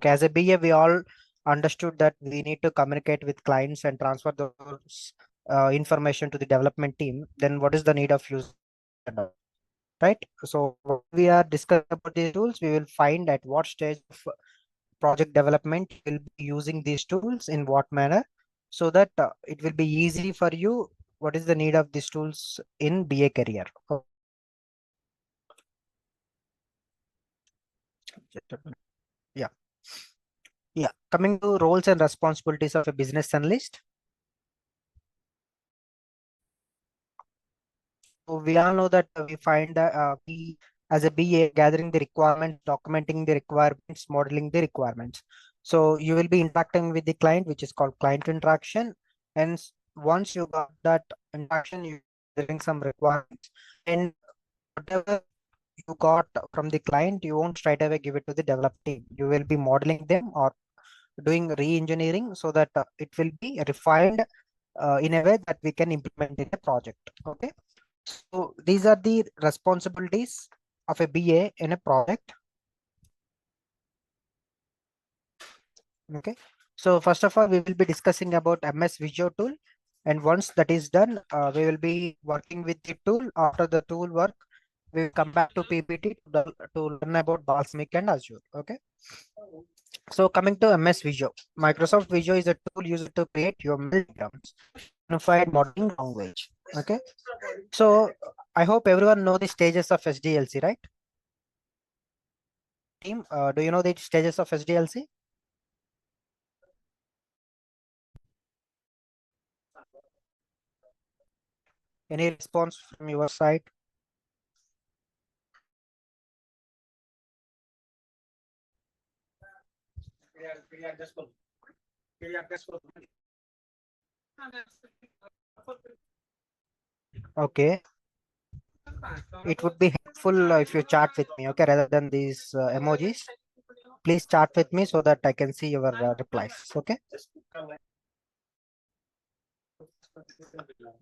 Okay, as a BA, we all understood that we need to communicate with clients and transfer those information to the development team. Then what is the need of user, right? So what we are discussing about these tools, we will find at what stage of project development you will be using these tools in what manner, so that it will be easy for you. What is the need of these tools in BA career? Yeah. Yeah. Coming to roles and responsibilities of a business analyst. So we all know that we find that we as a BA gathering the requirements, documenting the requirements, modeling the requirements. So you will be interacting with the client, which is called client interaction. And once you got that interaction, you giving some requirements, and whatever you got from the client, you won't straight away give it to the develop team. You will be modeling them or doing re-engineering so that it will be refined in a way that we can implement in a project. Okay. So these are the responsibilities of a BA in a project. Okay. So first of all, we will be discussing about MS Visio tool. And once that is done, we will be working with the tool. After the tool work, we will come back to PPT to learn about Balsamiq and Azure. Okay. So coming to MS Visio, Microsoft Visio is a tool used to create your diagrams, unified modeling language. Okay. So I hope everyone know the stages of SDLC, right? Team, do you know the stages of SDLC? Any response from your side? Okay, it would be helpful if you chat with me, okay, rather than these emojis. Please chat with me so that I can see your replies. Okay.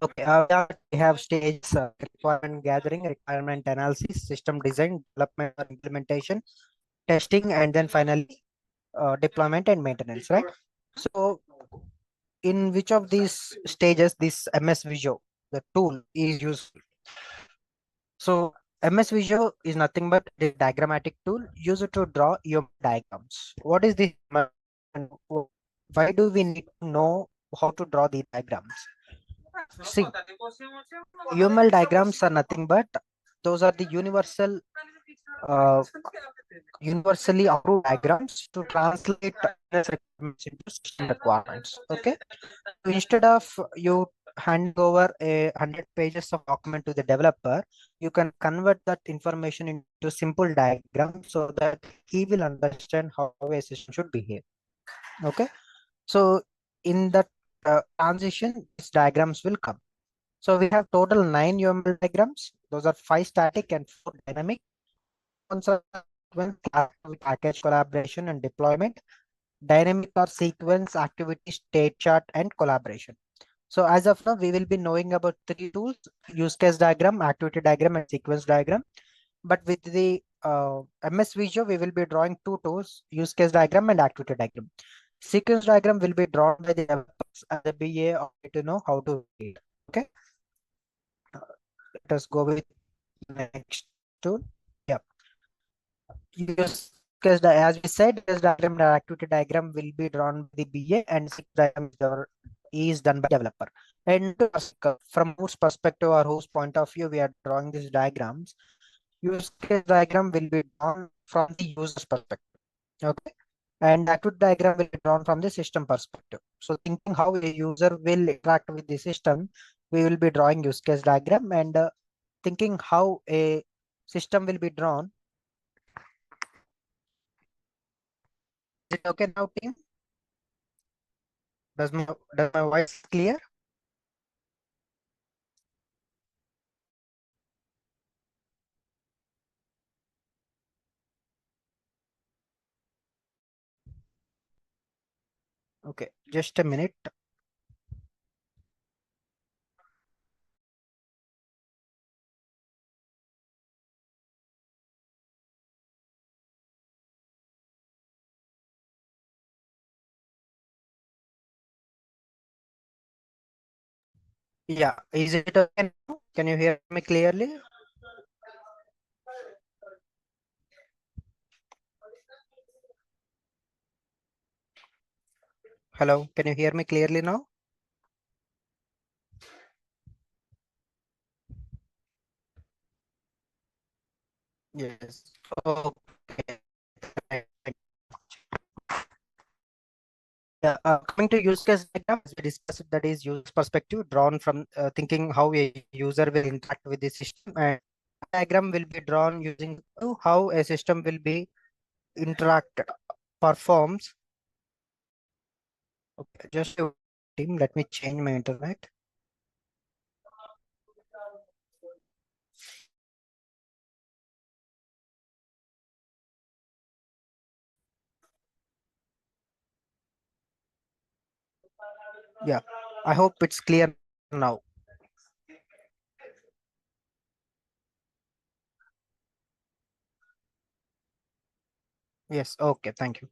Okay. We have stages: requirement gathering, requirement analysis, system design, development or implementation, testing, and then finally deployment and maintenance. Right. So, in which of these stages this MS Visio, the tool, is useful? So MS Visio is nothing but a diagrammatic tool used to draw your diagrams. What is this? And why do we need to know how to draw the diagrams? See, UML diagrams are nothing but those are the uh, universally approved diagrams to translate business requirements into system requirements. Okay. So instead of you hand over 100 pages of document to the developer, you can convert that information into simple diagram so that he will understand how a system should behave. Okay. So in that transition, these diagrams will come. So we have total 9 UML diagrams. Those are 5 static and 4 dynamic. Ones are sequence, package collaboration and deployment. Dynamic or sequence, activity, state chart, and collaboration. So as of now, we will be knowing about 3 tools: use case diagram, activity diagram, and sequence diagram. But with the MS Visio, we will be drawing 2 tools: use case diagram and activity diagram. Sequence diagram will be drawn by the developers as a BA or to know how to read. Okay. Let us go with next tool. Yeah. Use case as we said, use diagram and activity diagram will be drawn by the BA, and sequence diagram is done by developer. And from whose perspective or whose point of view we are drawing these diagrams, use case diagram will be drawn from the user's perspective. Okay. And activity diagram will be drawn from the system perspective. So thinking how a user will interact with the system, we will be drawing use case diagram, and thinking how a system will be drawn. Is it okay now, team? Does my voice clear? Okay, just a minute. Yeah, is it okay now? Can you hear me clearly? Hello, can you hear me clearly now? Yes. Okay. Yeah, coming to use case diagram, as we discussed, that is use perspective drawn from thinking how a user will interact with the system, and diagram will be drawn using how a system will be interact performs. Okay, just a team. Let me change my internet. Yeah, I hope it's clear now. Yes. Okay. Thank you.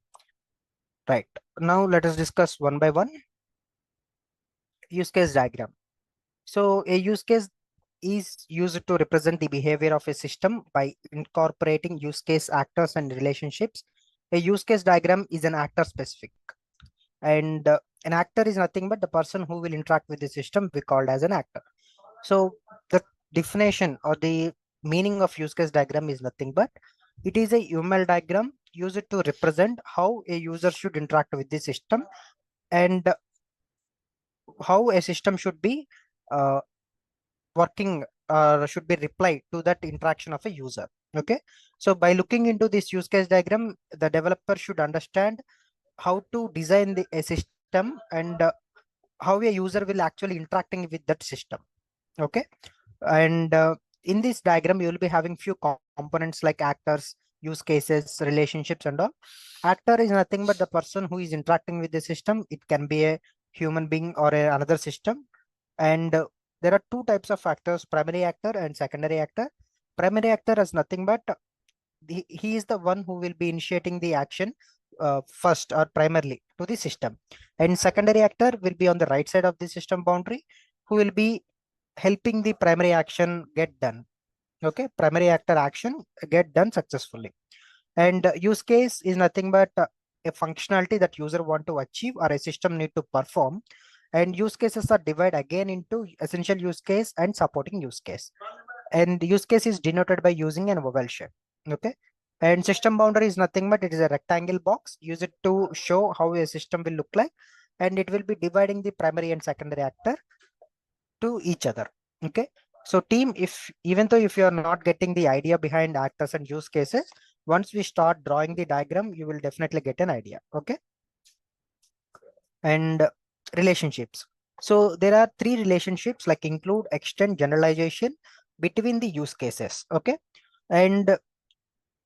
Right. Now let us discuss one by one use case diagram. So a use case is used to represent the behavior of a system by incorporating use case actors and relationships. A use case diagram is an actor specific, and an actor is nothing but the person who will interact with the system we called as an actor. So the definition or the meaning of use case diagram is nothing but it is a UML diagram used to represent how a user should interact with the system, and how a system should be uh, working should be replied to that interaction of a user. Okay, so by looking into this use case diagram, the developer should understand how to design a system, and how a user will actually interacting with that system. Okay, and in this diagram you will be having few components like actors, use cases, relationships, and all. Actor is nothing but the person who is interacting with the system. It can be a human being or another system, and there are two types of actors: primary actor and secondary actor. Primary actor is nothing but he is the one who will be initiating the action first or primarily to the system, and secondary actor will be on the right side of the system boundary, who will be helping the primary action get done. Okay, primary actor action get done successfully. And use case is nothing but a functionality that user want to achieve or a system need to perform. And use cases are divided again into essential use case and supporting use case. And use case is denoted by using an oval shape. Okay, and system boundary is nothing but it is a rectangle box. Use it to show how a system will look like, and it will be dividing the primary and secondary actor to each other. Okay, so team, if even though if you are not getting the idea behind actors and use cases, once we start drawing the diagram you will definitely get an idea. Okay, and relationships. So there are three relationships like include, extend, generalization between the use cases. Okay, and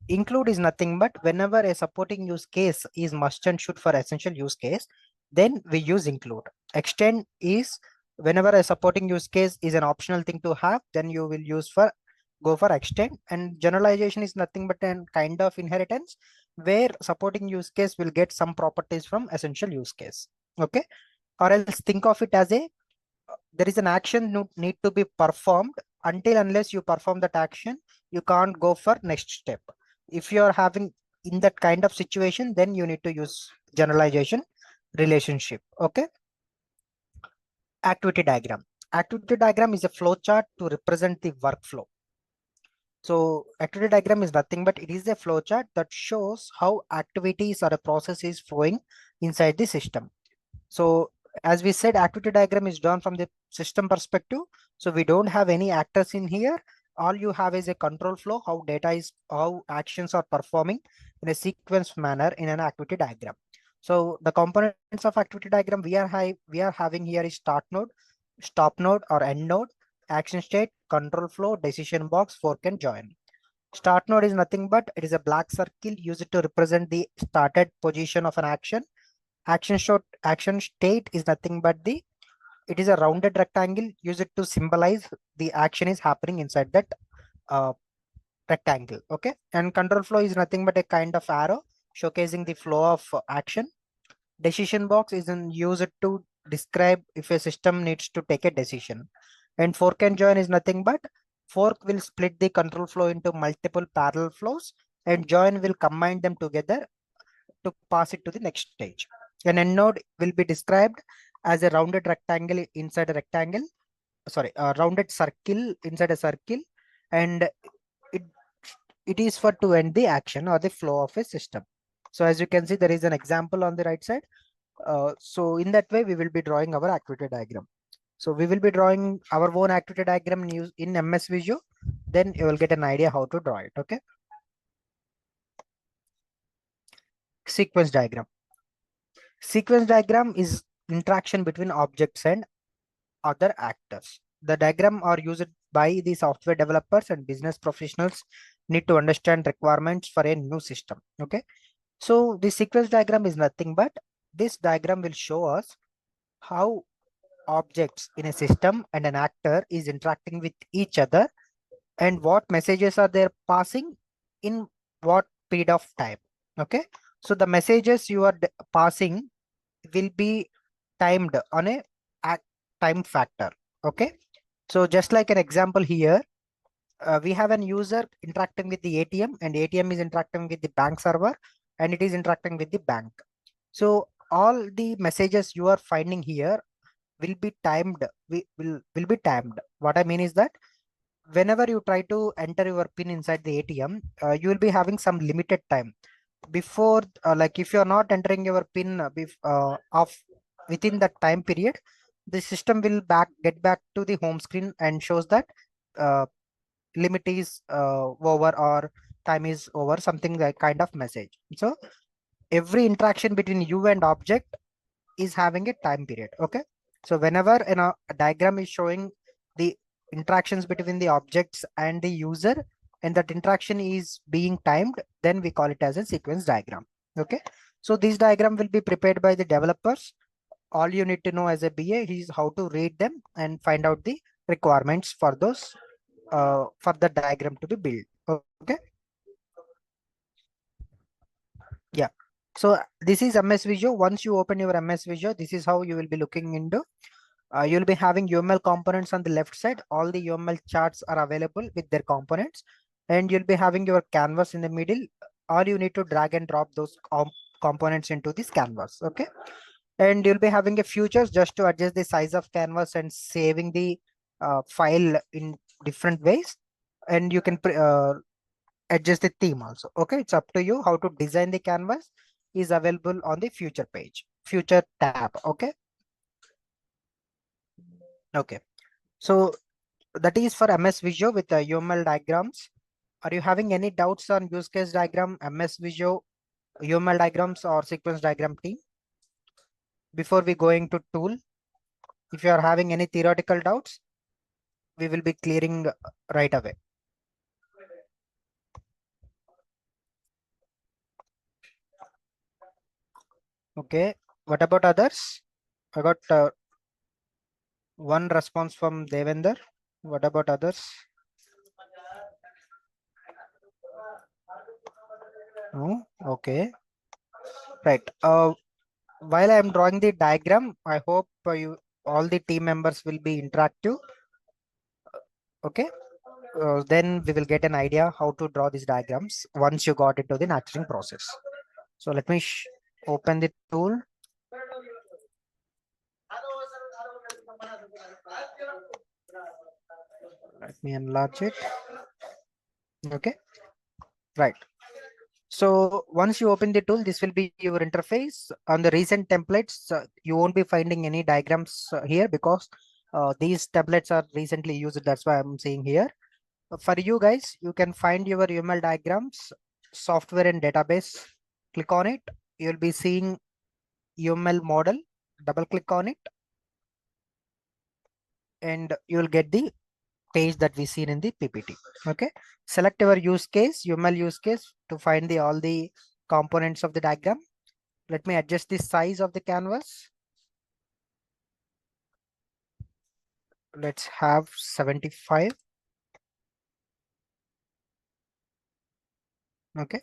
include is nothing but whenever a supporting use case is must and should for essential use case, then we use include. Extend is whenever a supporting use case is an optional thing to have, then you will use for go for extend. And generalization is nothing but an kind of inheritance where supporting use case will get some properties from essential use case. Okay, or else think of it as a there is an action need to be performed. Until unless you perform that action, you can't go for next step. If you are having in that kind of situation, then you need to use generalization relationship. Okay, activity diagram. Activity diagram is a flow chart to represent the workflow. So activity diagram is nothing but it is a flow chart that shows how activities or a process is flowing inside the system. So as we said, activity diagram is drawn from the system perspective. So we don't have any actors in here. All you have is a control flow, how actions are performing in a sequence manner in an activity diagram. So the components of activity diagram we are having here is start node, stop node or end node, action state, control flow, decision box, fork and join. Start node is nothing but it is a black circle used to represent the started position of an action. Action state is nothing but it is a rounded rectangle used to symbolize the action is happening inside that uh, rectangle. Okay, and control flow is nothing but a kind of arrow showcasing the flow of action. Decision box is used to describe if a system needs to take a decision. And fork and join is nothing but fork will split the control flow into multiple parallel flows, and join will combine them together to pass it to the next stage. An end node will be described as a rounded rectangle inside a rectangle, sorry, a rounded circle inside a circle, and it it is for to end the action or the flow of a system. So as you can see, there is an example on the right side. So in that way, we will be drawing our activity diagram. So we will be drawing our own activity diagram in MS Visio. Then you will get an idea how to draw it. Okay. Sequence diagram. Sequence diagram is interaction between objects and other actors. The diagram are used by the software developers and business professionals need to understand requirements for a new system. Okay. So the sequence diagram is nothing but this diagram will show us how objects in a system and an actor is interacting with each other and what messages are they passing in what period of time. Okay. So the messages you are passing will be timed on a time factor. Okay. So just like an example here, we have an user interacting with the ATM and ATM is interacting with the bank server and it is interacting with the bank. So all the messages you are finding here will be timed. Will be timed. What I mean is that whenever you try to enter your pin inside the ATM, you will be having some limited time before, like if you are not entering your pin of within that time period, the system will get back to the home screen and shows that uh, limit is over or time is over, something like kind of message. So every interaction between you and object is having a time period. Okay. So whenever a diagram is showing the interactions between the objects and the user and that interaction is being timed, then we call it as a sequence diagram. Okay. So this diagram will be prepared by the developers. All you need to know as a BA is how to read them and find out the requirements for those for the diagram to be built. Okay. Yeah. So this is MS Visio. Once you open your MS Visio, this is how you will be looking into. You'll be having UML components on the left side. All the UML charts are available with their components, and you'll be having your canvas in the middle. All you need to drag and drop those components into this canvas. Okay. And you'll be having a futures just to adjust the size of canvas and saving the file in different ways. And you can adjust the theme also. Okay. It's up to you how to design the canvas is available on the future page, future tab. Okay. Okay. So that is for MS Visio with the UML diagrams. Are you having any doubts on use case diagram, MS Visio, UML diagrams or sequence diagram team? Before we going to tool, if you are having any theoretical doubts, we will be clearing right away. Okay. What about others? I got one response from Devender. What about others? No? Okay. Right. While I am drawing the diagram, I hope you all the team members will be interactive. Okay. Then we will get an idea how to draw these diagrams once you got into the nurturing process. So let me open the tool. Let me enlarge it. Okay. Right. So once you open the tool, this will be your interface. On the recent templates, you won't be finding any diagrams here because these templates are recently used. That's why I'm saying here. For you guys, you can find your UML diagrams, software and database. Click on it. You'll be seeing UML model. Double click on it and you'll get the page that we seen in the PPT. Okay. Select your use case, UML use case to find the all the components of the diagram. Let me adjust the size of the canvas. Let's have 75. Okay.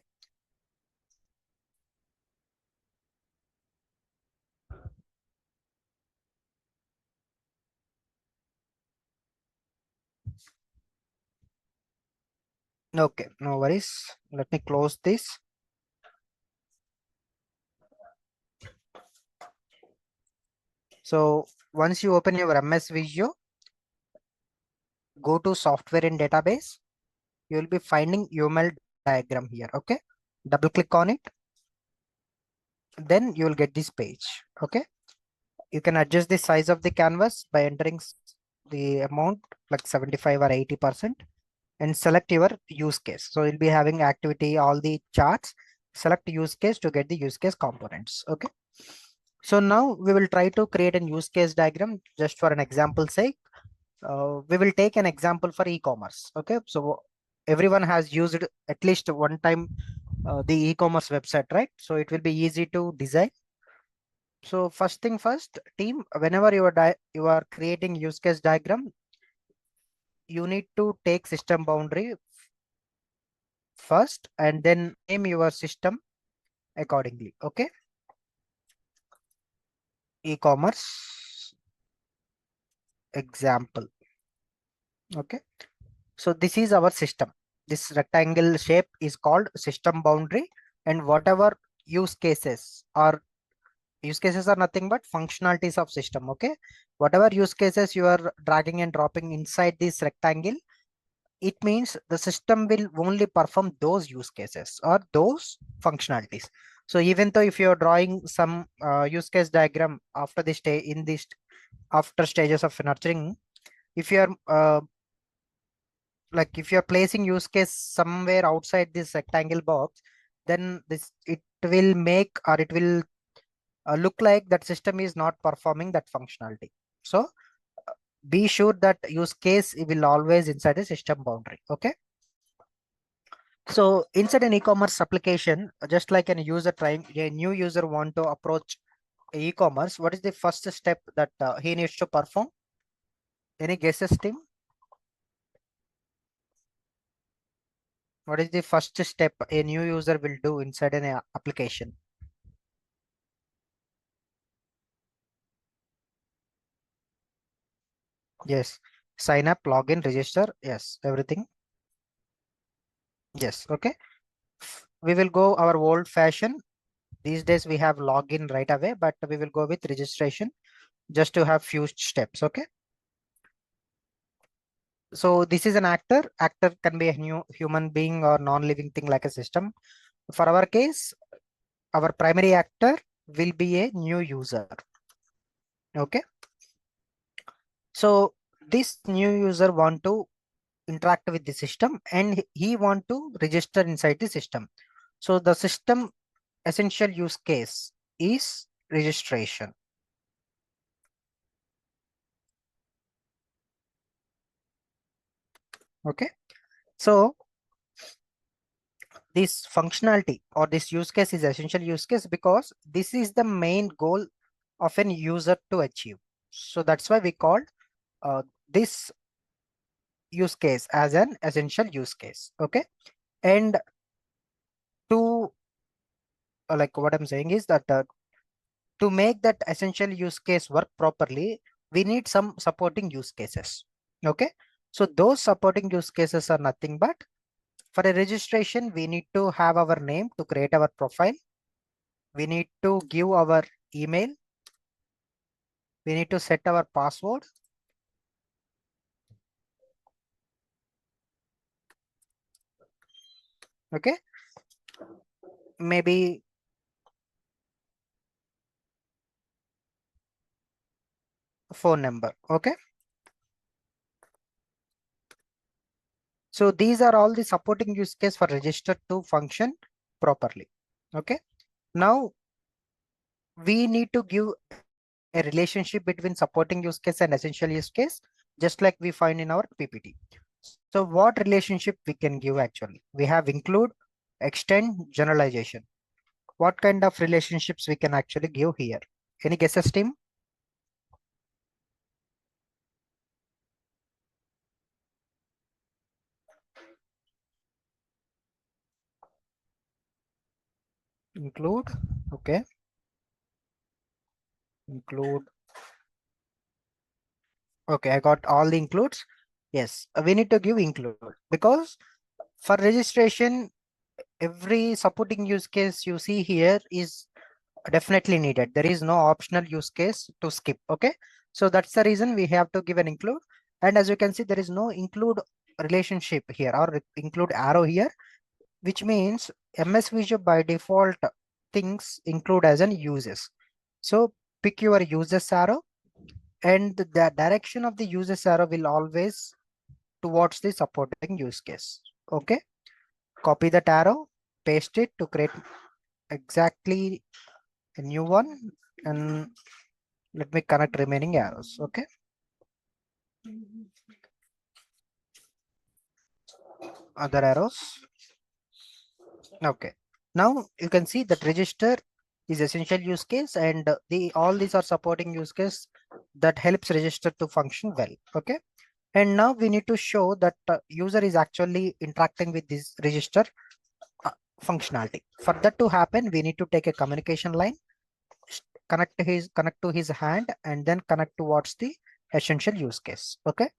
Okay, no worries. Let me close this. So once you open your MS Visio, go to software and database. You will be finding UML diagram here. Okay, double click on it. Then you will get this page. Okay, you can adjust the size of the canvas by entering the amount like 75 or 80% and select your use case. So you'll be having activity, all the charts, select use case to get the use case components. Okay. So now we will try to create a use case diagram just for an example sake. We will take an example for e-commerce. Okay. So everyone has used at least one time the e-commerce website, right? So it will be easy to design. So first thing first, team, whenever you are creating use case diagram, you need to take system boundary first and then name your system accordingly. Okay. E-commerce example. Okay. So this is our system. This rectangle shape is called system boundary, and whatever use cases are nothing but functionalities of system. Okay. Whatever use cases you are dragging and dropping inside this rectangle, it means the system will only perform those use cases or those functionalities. So even though if you're drawing some use case diagram after this stage in this after stages of nurturing, if you're like if you're placing use case somewhere outside this rectangle box, then this it will make or it will look like that system is not performing that functionality. So be sure that use case will always inside the system boundary. Okay. So inside an e-commerce application, just like a user trying a new user want to approach e-commerce, what is the first step that he needs to perform? Any guesses, team? What is the first step a new user will do inside an application? Yes. Sign up, login, register. Yes. Everything. Yes. Okay. We will go our old fashion. These days we have login right away, but we will go with registration just to have few steps. Okay. So this is an actor. Actor can be a new human being or non-living thing like a system. For our case, our primary actor will be a new user. Okay. So this new user want to interact with the system and he want to register inside the system. So the system essential use case is registration. Okay. So this functionality or this use case is essential use case because this is the main goal of an user to achieve. So that's why we called this use case as an essential use case. Okay. And to like what I'm saying is that to make that essential use case work properly, we need some supporting use cases. Okay. So those supporting use cases are nothing but for a registration, we need to have our name to create our profile. We need to give our email. We need to set our password. Okay. Maybe phone number. Okay. So these are all the supporting use case for register to function properly. Okay. Now we need to give a relationship between supporting use case and essential use case, just like we find in our PPT. So what relationship we can give actually? We have include, extend, generalization. What kind of relationships we can actually give here? Any guesses, team? Include. Okay. Include. Okay, I got all the includes. Yes, we need to give include because For registration, every supporting use case you see here is definitely needed. There is no optional use case to skip. Okay, so that's the reason we have to give an include. And as you can see, there is no include relationship here or include arrow here, which means MS Visio by default things include as an uses. So pick your uses arrow, and the direction of the uses arrow will always towards the supporting use case. Okay, copy that arrow, paste it to create exactly a new one, and let me connect remaining arrows. Okay, other arrows. Okay, now you can see that register is essential use case, and the all these are supporting use case that helps register to function well. Okay, and now we need to show that user is actually interacting with this register uh, functionality. For that to happen, we need to take a communication line, connect to his hand, and then connect towards the essential use case. Okay,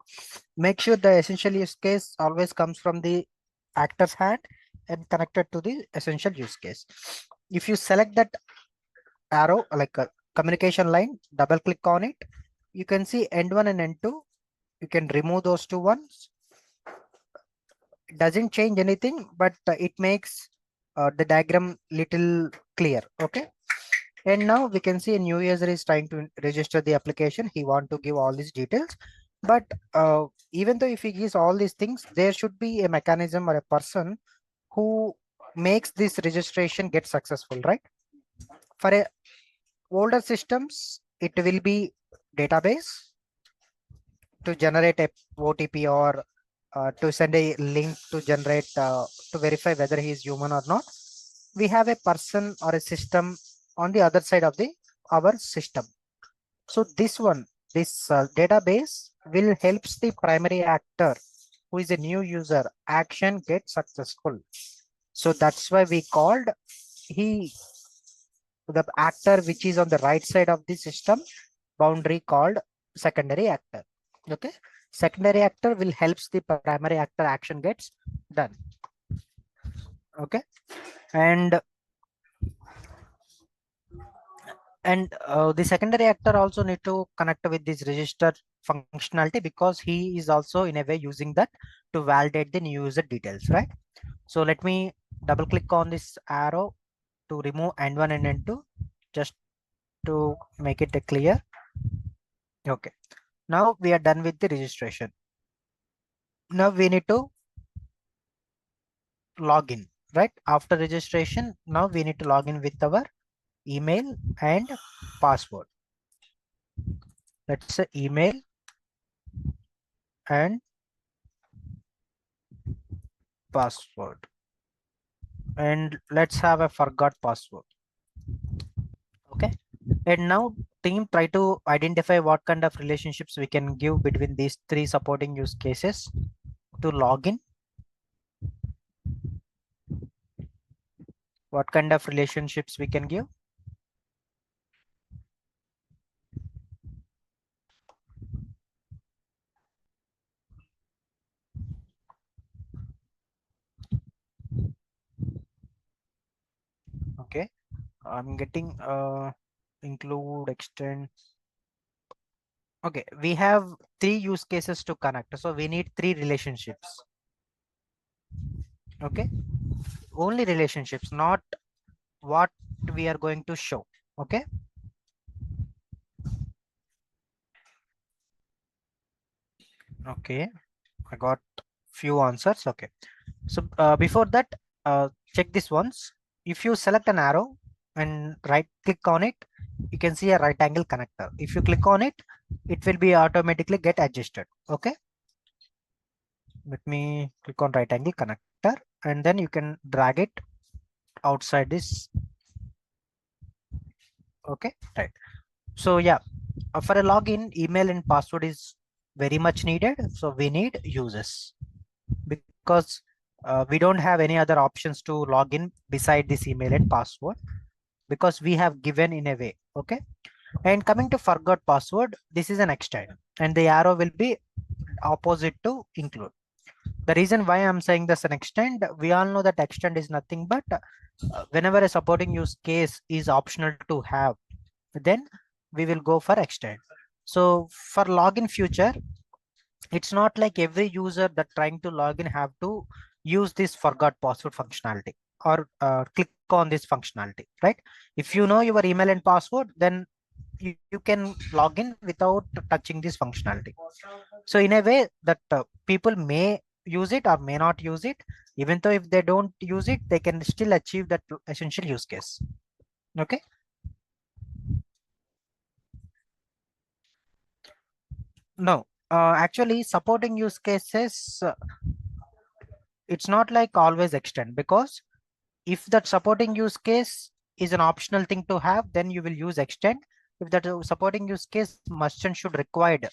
make sure the essential use case always comes from the actor's hand and connected to the essential use case. If you select that arrow like a communication line, double click on it, you can see end one and end two. You can remove those two ones. It doesn't change anything, but it makes the diagram little clear. Okay, and now we can see a new user is trying to register the application. He want to give all these details, but even though if he gives all these things, there should be a mechanism or a person who makes this registration get successful, right? For a older systems, it will be database to generate a OTP or to send a link to generate to verify whether he is human or not. We have a person or a system on the other side of the our system. So this database will helps the primary actor who is a new user action get successful. So that's why we called he the actor which is on the right side of the system boundary called secondary actor. Okay, secondary actor will helps the primary actor action gets done. Okay, and the secondary actor also need to connect with this register functionality because he is also in a way using that to validate the new user details, right? So let me double click on this arrow to remove N1 and N2 just to make it clear. Okay, now we are done with the registration. Now we need to log in, right? After registration, now we need to log in with our email and password. Let's say email and password, and let's have a forgot password. Okay, and now team try to identify what kind of relationships we can give between these three supporting use cases to log in. What kind of relationships we can give? Okay, I'm getting include, extend. Okay, we have three use cases to connect, so we need three relationships. Okay, only relationships, not what we are going to show. Okay, okay, I got few answers. Okay, so before that, check this once. If you select an arrow and right click on it, you can see a right angle connector. If you click on it, it will be automatically get adjusted. Okay, let me click on right angle connector, and then you can drag it outside this. Okay, right. So yeah, for a login, email and password is very much needed. So we need users because we don't have any other options to log in beside this email and password because we have given in a way. Okay, and coming to forgot password, this is an extend and the arrow will be opposite to include. The reason why I'm saying this an extend, we all know that extend is nothing but whenever a supporting use case is optional to have, then we will go for extend. So for login future, it's not like every user that trying to log in have to use this forgot password functionality or click on this functionality, right? If you know your email and password, then you can log in without touching this functionality. So in a way that people may use it or may not use it, even though if they don't use it, they can still achieve that essential use case. Okay. No, actually supporting use cases, it's not like always extend, because if that supporting use case is an optional thing to have, then you will use extend. If that supporting use case must and should required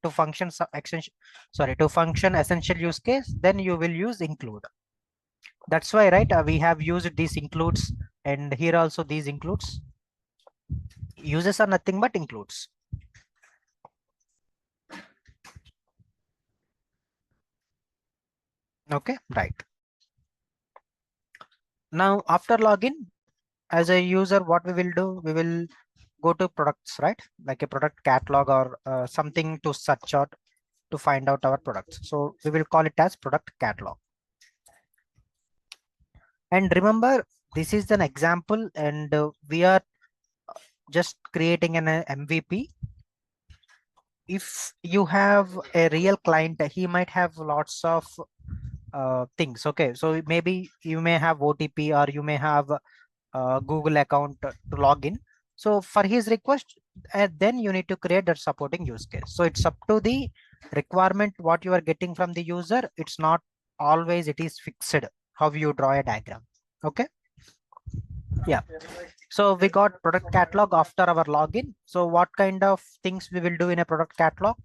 to function extension, sorry, to function essential use case, then you will use include. That's why, right, we have used these includes, and here also these includes. Uses are nothing but includes. Okay, right. Now after login, as a user, what we will do, we will go to products, right? Like a product catalog or something to search out to find out our products. So we will call it as product catalog. And remember, this is an example, and we are just creating an MVP. If you have a real client, he might have lots of things. Okay, so maybe you may have OTP or you may have Google account to log in. So for his request, then you need to create that supporting use case. So it's up to the requirement what you are getting from the user. It's not always it is fixed how you draw a diagram. Okay. Yeah. So we got product catalog after our login. So what kind of things we will do in a product catalog?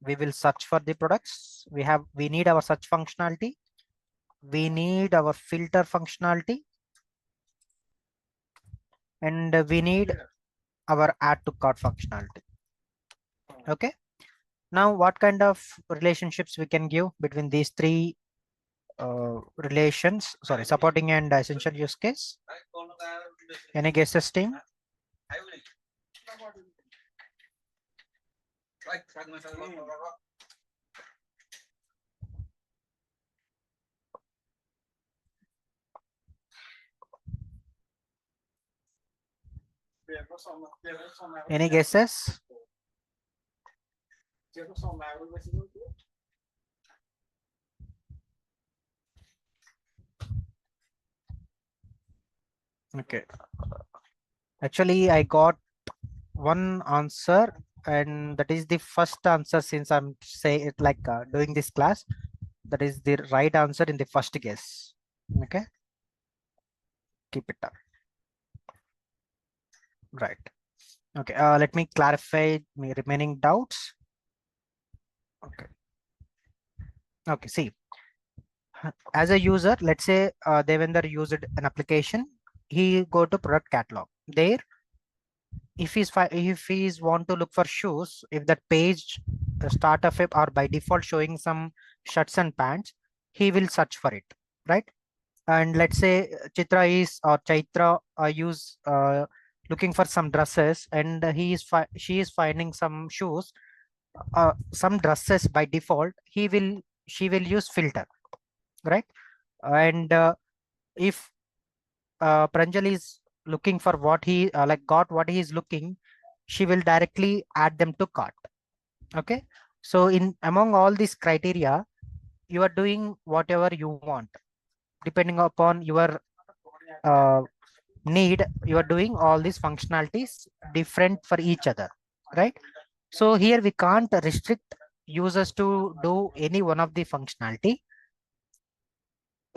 We will search for the products. We need our search functionality. We need our filter functionality, and we need our add to cart functionality. Okay. Now what kind of relationships we can give between these three relations, sorry, supporting and essential use case? Any guesses, team? Any guesses? Okay. Actually, I got one answer, and that is the first answer. Since I'm say it like doing this class, that is the right answer in the first guess. Okay, keep it up. Right. Okay. Let me clarify my remaining doubts. Okay. Okay. See, as a user, let's say Devender used an application. He go to product catalog. There, if he's want to look for shoes, if that page start of it or by default showing some shirts and pants, he will search for it, right? And let's say Chitra is or Chaitra use looking for some dresses, and she is finding some shoes, some dresses by default. She will use filter, right? And if Pranjal is looking for what he like got what he is looking, she will directly add them to cart. Okay. So in among all these criteria, you are doing whatever you want depending upon your uh, need. You are doing all these functionalities different for each other, right? So here we can't restrict users to do any one of the functionality.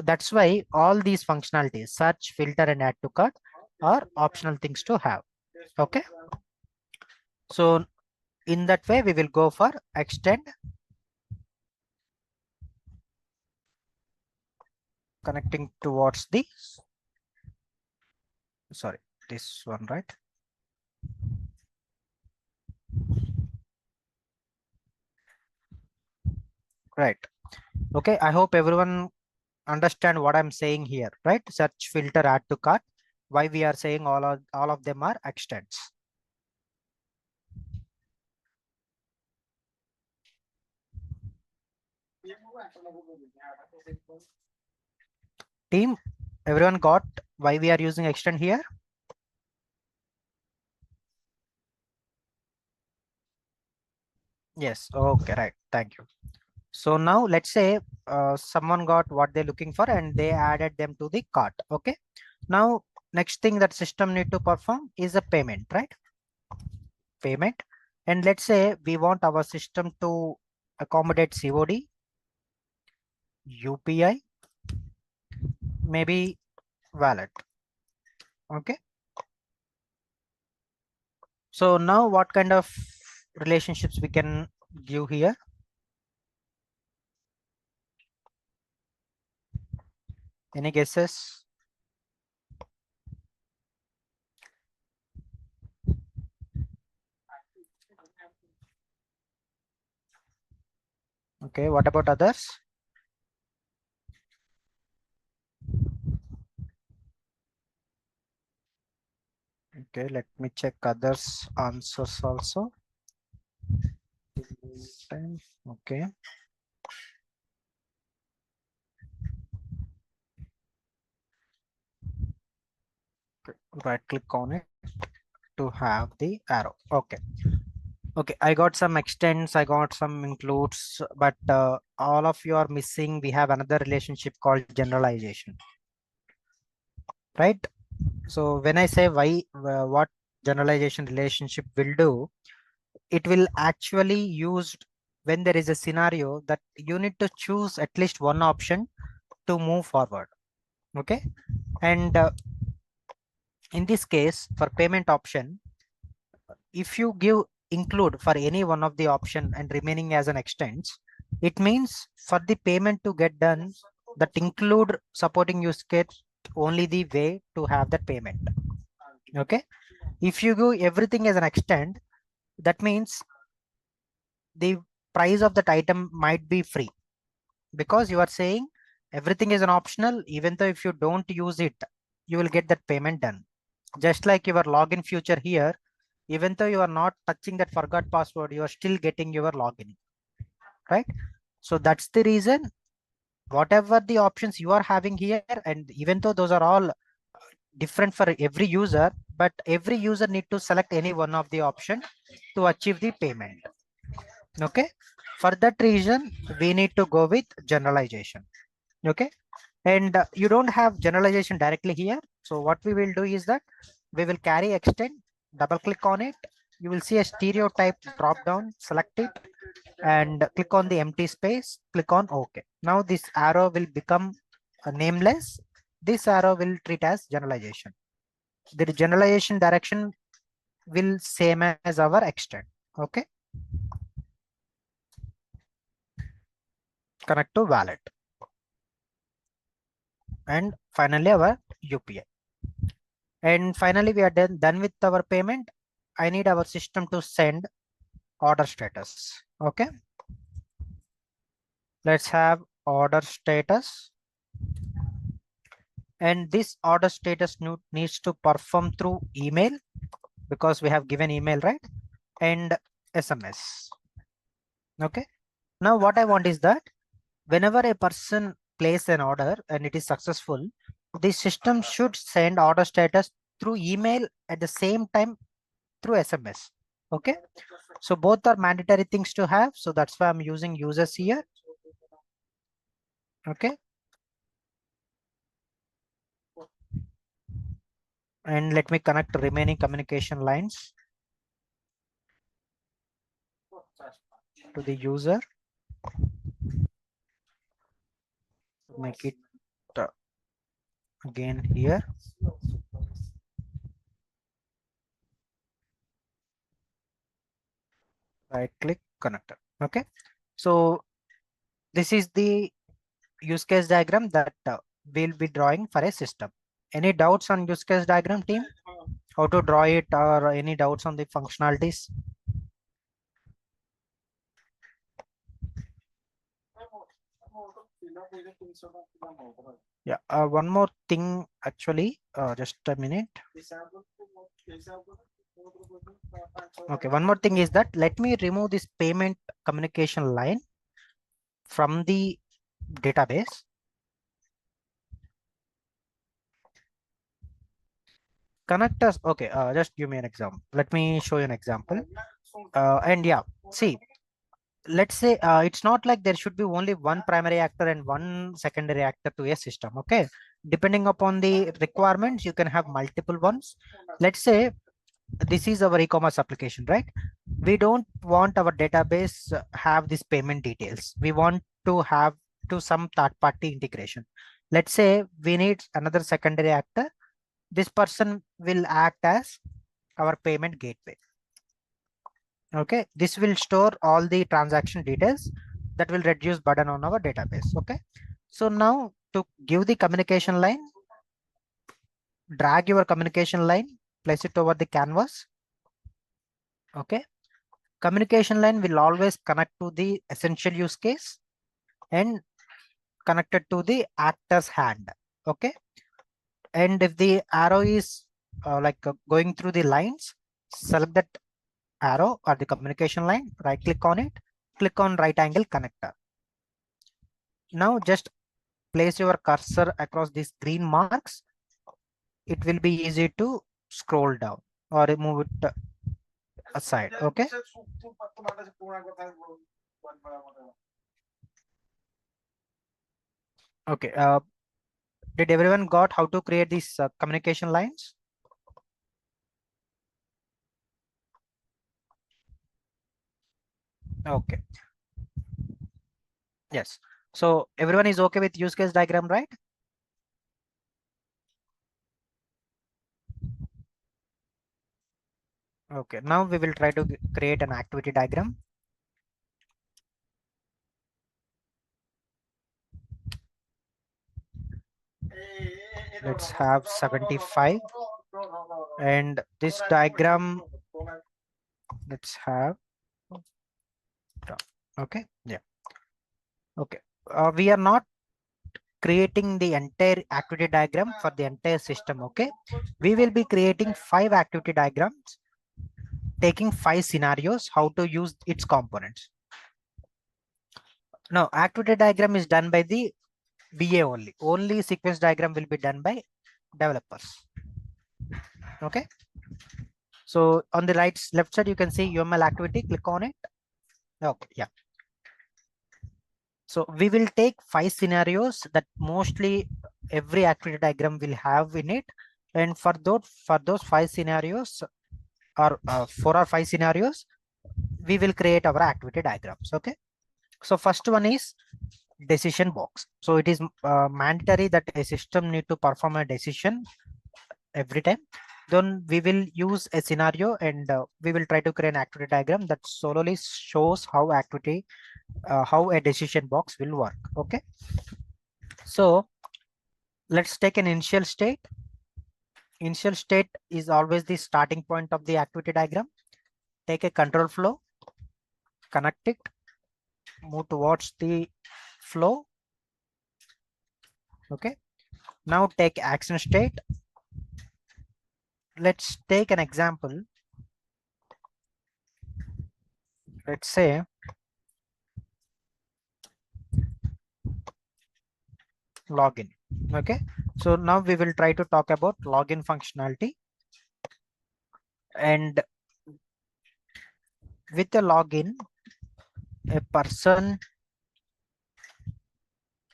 That's why all these functionalities, search, filter, and add to cart, are optional things to have. Okay. So in that way, we will go for extend, connecting towards the, sorry, this one, right? Right. Okay, I hope everyone understand what I'm saying here, right? Search, filter, add to cart. Why we are saying all of them are extents. Team, everyone got why we are using extend here? Yes. Okay, right. Thank you. So now let's say someone got what they're looking for and they added them to the cart. Okay. Now, next thing that system need to perform is a payment, right? Payment. And let's say we want our system to accommodate COD, UPI, maybe wallet. Okay. So now what kind of relationships we can give here? Any guesses? Okay. What about others? Okay. Let me check others answers also. Okay. Right click on it to have the arrow. Okay. Okay. I got some extends. I got some includes, but all of you are missing. We have another relationship called generalization, right? So when I say why, what generalization relationship will do, it will actually used when there is a scenario that you need to choose at least one option to move forward. Okay. And in this case, for payment option, if you give include for any one of the option and remaining as an extends, it means for the payment to get done, that include supporting use case only the way to have that payment. Okay. If you go everything as an extend, that means the price of that item might be free, because you are saying everything is an optional. Even though if you don't use it, you will get that payment done. Just like your login feature here, even though you are not touching that forgot password, you are still getting your login, right? So that's the reason whatever the options you are having here, and even though those are all different for every user, but every user need to select any one of the option to achieve the payment. Okay. For that reason, we need to go with generalization. Okay. And you don't have generalization directly here. So what we will do is that we will carry extend, double click on it. You will see a stereotype drop down, select it and click on the empty space, click on OK. Now this arrow will become a nameless. This arrow will treat as generalization. The generalization direction will same as our extend. Okay. Connect to wallet. And finally our UPI. And finally we are done with our payment. I need our system to send order status. Okay. Let's have order status. And this order status needs to perform through email, because we have given email, right? And SMS. Okay. Now what I want is that whenever a person places an order and it is successful, the system should send order status through email at the same time through SMS. Okay. So both are mandatory things to have. So that's why I'm using users here. Okay. And let me connect remaining communication lines to the user. Make it uh, again here. Right click connector. Okay. So this is the use case diagram that we'll be drawing for a system. Any doubts on use case diagram, team? How to draw it, or any doubts on the functionalities? Yeah, one more thing actually, just a minute. Okay, one more thing is that let me remove this payment communication line from the database. Connectors, okay, just give me an example. Let me show you an example. And yeah, see, let's say it's not like there should be only one primary actor and one secondary actor to a system. Okay, depending upon the requirements, you can have multiple ones. Let's say this is our e-commerce application, right? We don't want our database have this payment details. We want to have to some third party integration. Let's say we need another secondary actor. This person will act as our payment gateway. Okay, this will store all the transaction details that will reduce burden on our database. Okay, so now to give the communication line, drag your communication line, place it over the canvas. Okay, communication line will always connect to the essential use case and connected to the actor's hand. Okay, and if the arrow is going through the lines, select that arrow or the communication line, right click on it, click on right angle connector. Now just place your cursor across these green marks. It will be easy to scroll down or move it aside. Okay, okay, did everyone got how to create these communication lines? Okay, yes, so everyone is okay with use case diagram, right? Okay, now we will try to create an activity diagram. Let's have 75, and this diagram, let's have, okay, yeah, okay. We are not creating the entire activity diagram for the entire system. Okay, we will be creating 5 activity diagrams, taking 5 scenarios how to use its components. Now activity diagram is done by the BA only sequence diagram will be done by developers. Okay, so on the left side you can see UML activity, click on it. Okay, yeah, so we will take 5 scenarios that mostly every activity diagram will have in it, and for those 5 scenarios or 4 or 5 scenarios, we will create our activity diagrams. Okay, so first one is decision box. So it is mandatory that a system need to perform a decision every time. Then we will use a scenario and we will try to create an activity diagram that solely shows how a decision box will work. Okay, so let's take an initial state. Initial state is always the starting point of the activity diagram. Take a control flow, connect it, move towards the flow. Okay, now take action state. Let's take an example. Let's say login. Okay, so now we will try to talk about login functionality, and with the login a person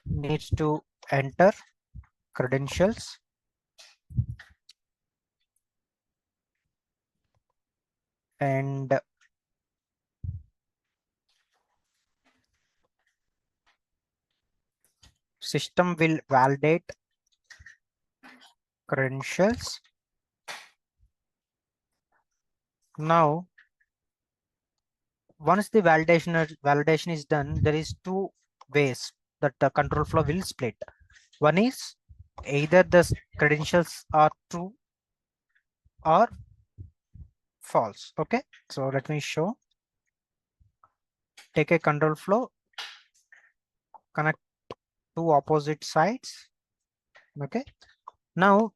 needs to enter credentials and system will validate credentials. Now once the validation is done, there is 2 ways that the control flow will split. One is either the credentials are true or false. Okay, so let me show. Take a control flow, connect two opposite sides. Okay. Now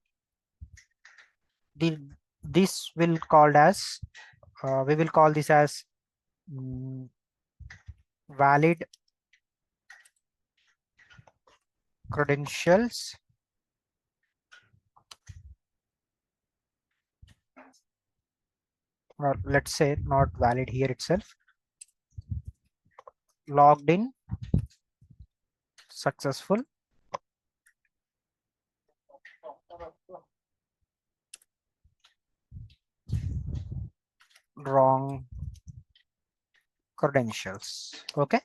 the this will called as we will call this as valid credentials, or let's say not valid here itself, logged in successful, wrong credentials. Okay.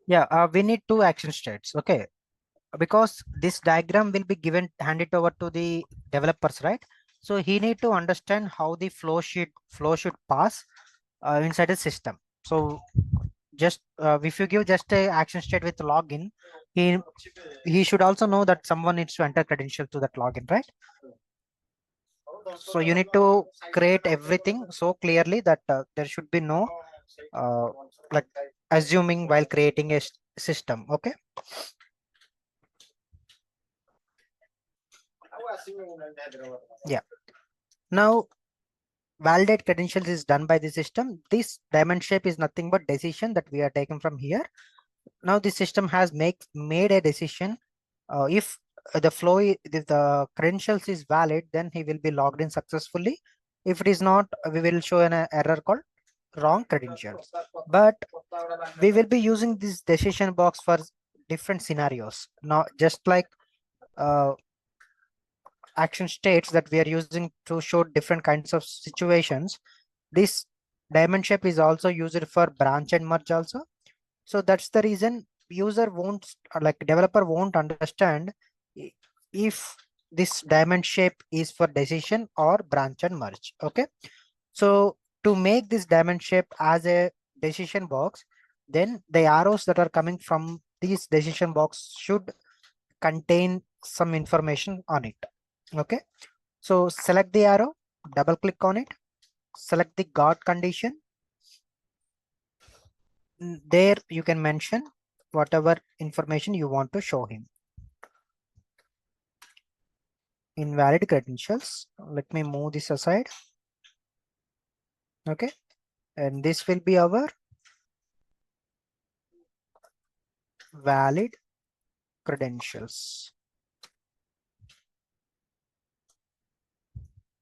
Yeah, we need two action states. Okay, because this diagram will be given handed over to the developers, right? So he need to understand how the flow should pass inside the system. So just if you give just a action state with login, he should also know that someone needs to enter credential to that login, right? So you need to create everything so clearly that there should be no uh, like assuming while creating a system. Okay. Yeah. Now validate credentials is done by the system. This diamond shape is nothing but decision that we are taken from here. Now the system has made a decision. If the if the credentials is valid, then he will be logged in successfully. If it is not, we will show an error called wrong credentials. But we will be using this decision box for different scenarios. Now, just like uh, action states that we are using to show different kinds of situations, this diamond shape is also used for branch and merge also. So that's the reason user won't like developer won't understand if this diamond shape is for decision or branch and merge. Okay. So to make this diamond shape as a decision box, then the arrows that are coming from this decision box should contain some information on it. Okay. So select the arrow, double click on it, select the guard condition. There you can mention whatever information you want to show him. Invalid credentials. Let me move this aside. Okay. And this will be our valid credentials.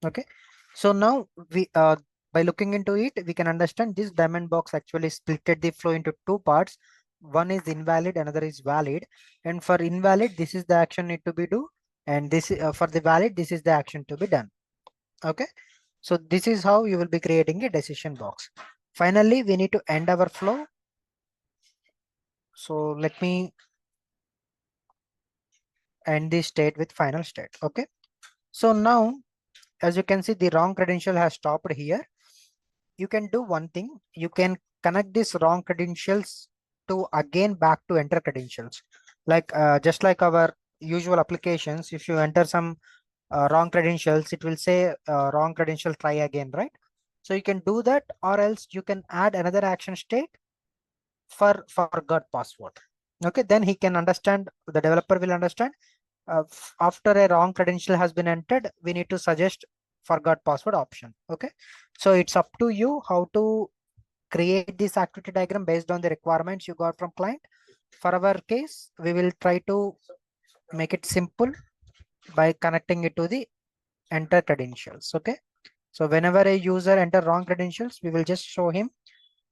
Okay. So now we by looking into it, we can understand this diamond box actually splitted the flow into two parts. One is invalid, another is valid. And for invalid, this is the action need to be do, and this for the valid, this is the action to be done. Okay. So this is how you will be creating a decision box. Finally, we need to end our flow. So let me end this state with final state. Okay. So now, as you can see, the wrong credential has stopped here. You can do one thing. You can connect these wrong credentials to again back to enter credentials. Like just like our usual applications, if you enter some wrong credentials, it will say wrong credential, try again, right? So you can do that, or else you can add another action state for forgot password. Okay, then he can understand, the developer will understand after a wrong credential has been entered, we need to suggest forgot password option. Okay, so it's up to you how to create this activity diagram based on the requirements you got from client. For our case, we will try to make it simple by connecting it to the enter credentials. Okay, so whenever a user enter wrong credentials, we will just show him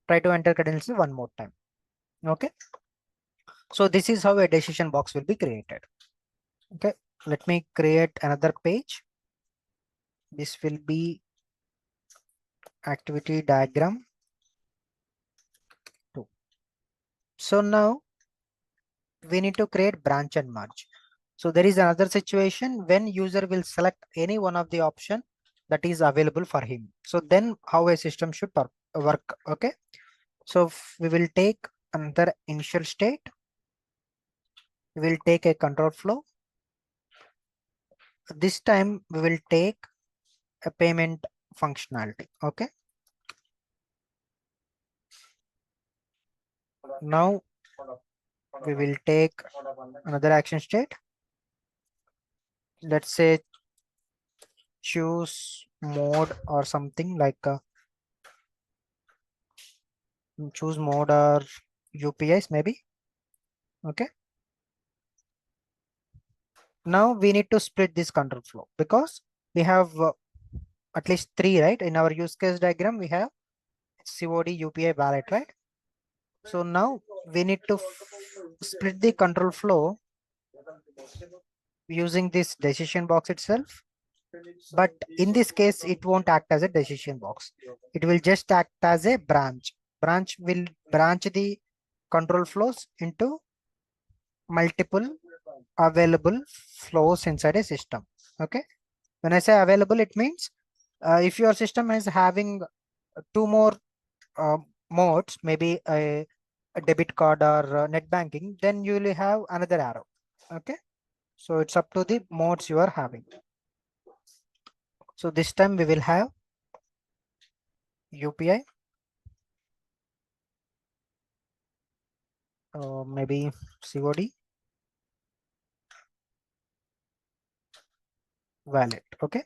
try to enter credentials one more time. Okay, so this is how a decision box will be created. Okay, let me create another page. This will be activity diagram 2. So now we need to create branch and merge. So there is another situation when user will select any one of the option that is available for him. So then how a system should work. Okay, so we will take another initial state. We will take a control flow. This time we will take a payment functionality. Okay. Now we will take another action state. Let's say choose mode or something like choose mode or UPIs maybe. Okay. Now we need to split this control flow because we have at least three, right? In our use case diagram, we have COD, UPI, wallet, right? So now we need to split the control flow using this decision box itself. But in this case, it won't act as a decision box. It will just act as a branch. Branch will branch the control flows into multiple available flows inside a system. Okay. When I say available, it means if your system is having two more uh, modes, maybe a debit card or net banking, then you will have another arrow. Okay. So it's up to the modes you are having. So this time we will have UPI, maybe COD, wallet. Okay.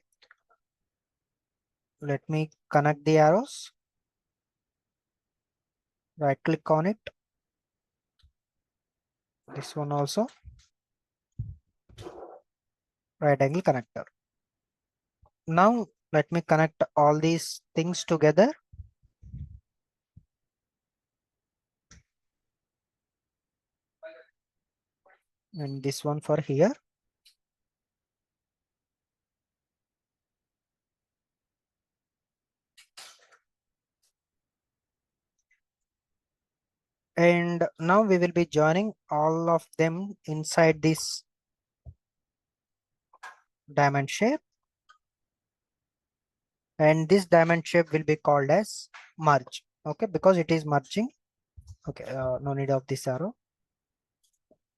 Let me connect the arrows. Right click on it. This one also. Right angle connector. Now let me connect all these things together. And this one for here. And now we will be joining all of them inside this diamond shape. And this diamond shape will be called as merge. Okay, because it is merging. Okay, no need of this arrow.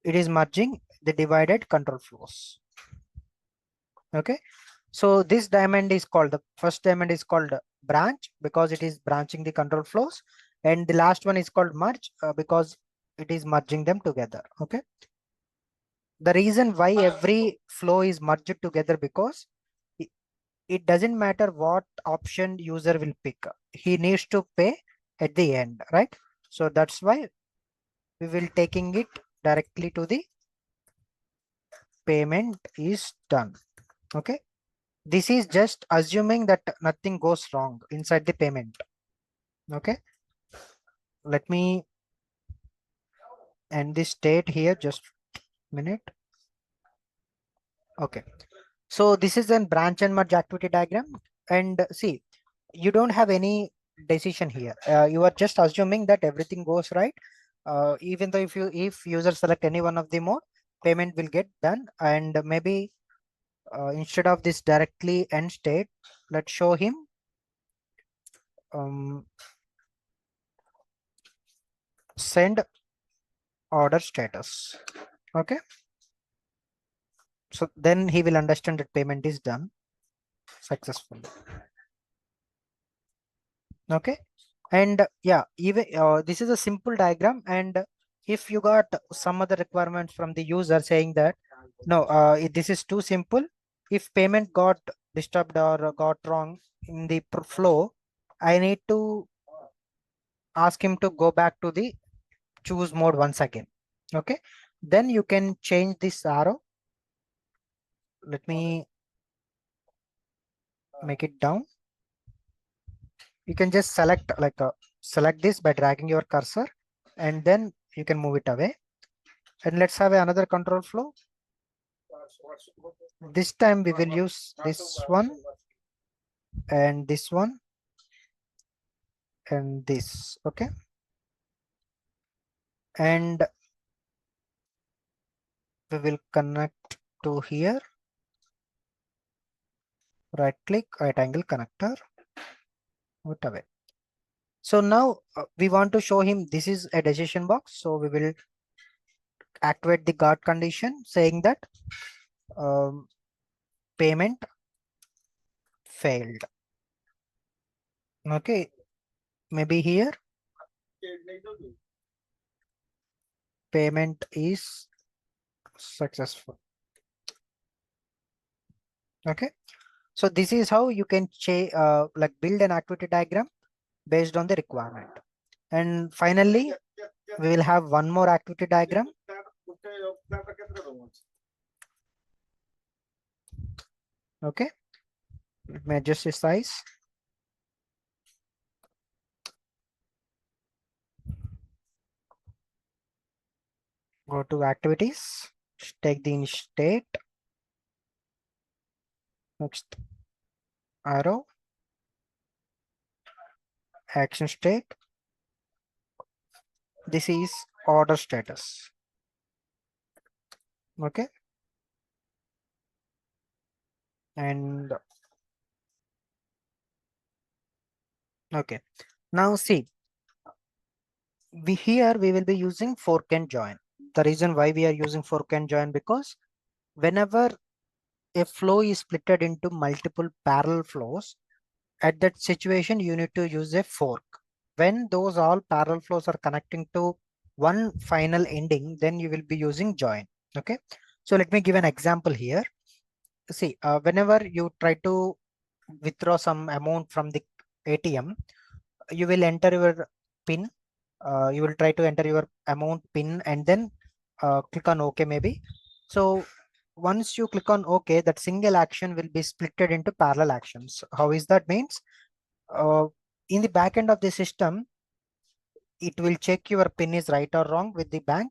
It is merging the divided control flows. Okay, so this diamond is called, the first diamond is called branch because it is branching the control flows, and the last one is called merge because it is merging them together. Okay, the reason why every flow is merged together because it doesn't matter what option user will pick, he needs to pay at the end, right? So that's why we will taking it directly to the payment is done. Okay, this is just assuming that nothing goes wrong inside the payment. Okay, let me end this state here, just a minute. Okay, so this is a branch and merge activity diagram, and see, you don't have any decision here. You are just assuming that everything goes right. Even though if user select any one of the mode, payment will get done. And maybe instead of this directly end state, let's show him send order status. Okay, so then he will understand that payment is done successfully. Okay, and yeah, even this is a simple diagram, and if you got some other requirements from the user saying that no, this is too simple, if payment got disturbed or got wrong in the flow, I need to ask him to go back to the choose mode once again. Okay, then you can change this arrow. Let me make it down. You can just select select this by dragging your cursor, and then you can move it away. And let's have another control flow. This time we will use this one and this one and this. Okay, and we will connect to here. Right click, right angle connector, move it away. So now we want to show him this is a decision box, so we will activate the guard condition saying that payment failed. Okay, maybe here payment is successful. Okay, so this is how you can like build an activity diagram based on the requirement. And finally, we will have one more activity diagram. Okay, let me adjust the size. Go to activities, take the state, next arrow, action state. This is order status. Okay, and okay, now see, we will be using fork and join. The reason why we are using fork and join, because whenever a flow is splitted into multiple parallel flows, at that situation you need to use a fork. When those all parallel flows are connecting to one final ending, then you will be using join. Okay, so let me give an example here. See, whenever you try to withdraw some amount from the ATM, you will enter your pin. You will try to enter your amount pin and then click on OK maybe. So once you click on OK, that single action will be splitted into parallel actions. How is that means? Uh, in the back end of the system, it will check your pin is right or wrong with the bank.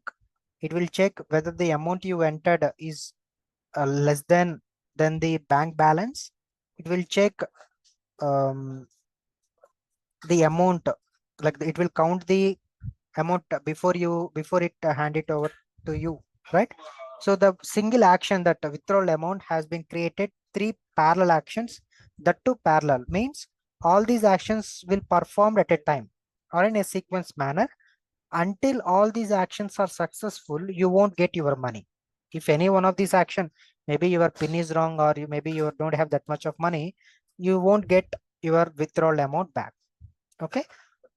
It will check whether the amount you entered is less than the bank balance. It will check um, the amount, like it will count the amount before it hand it over to you, right? So the single action, that withdrawal amount, has been created three parallel actions. The two parallel means all these actions will performed at a time or in a sequence manner. Until all these actions are successful, you won't get your money. If any one of these action, maybe your pin is wrong, or maybe you don't have that much of money, you won't get your withdrawal amount back. Okay,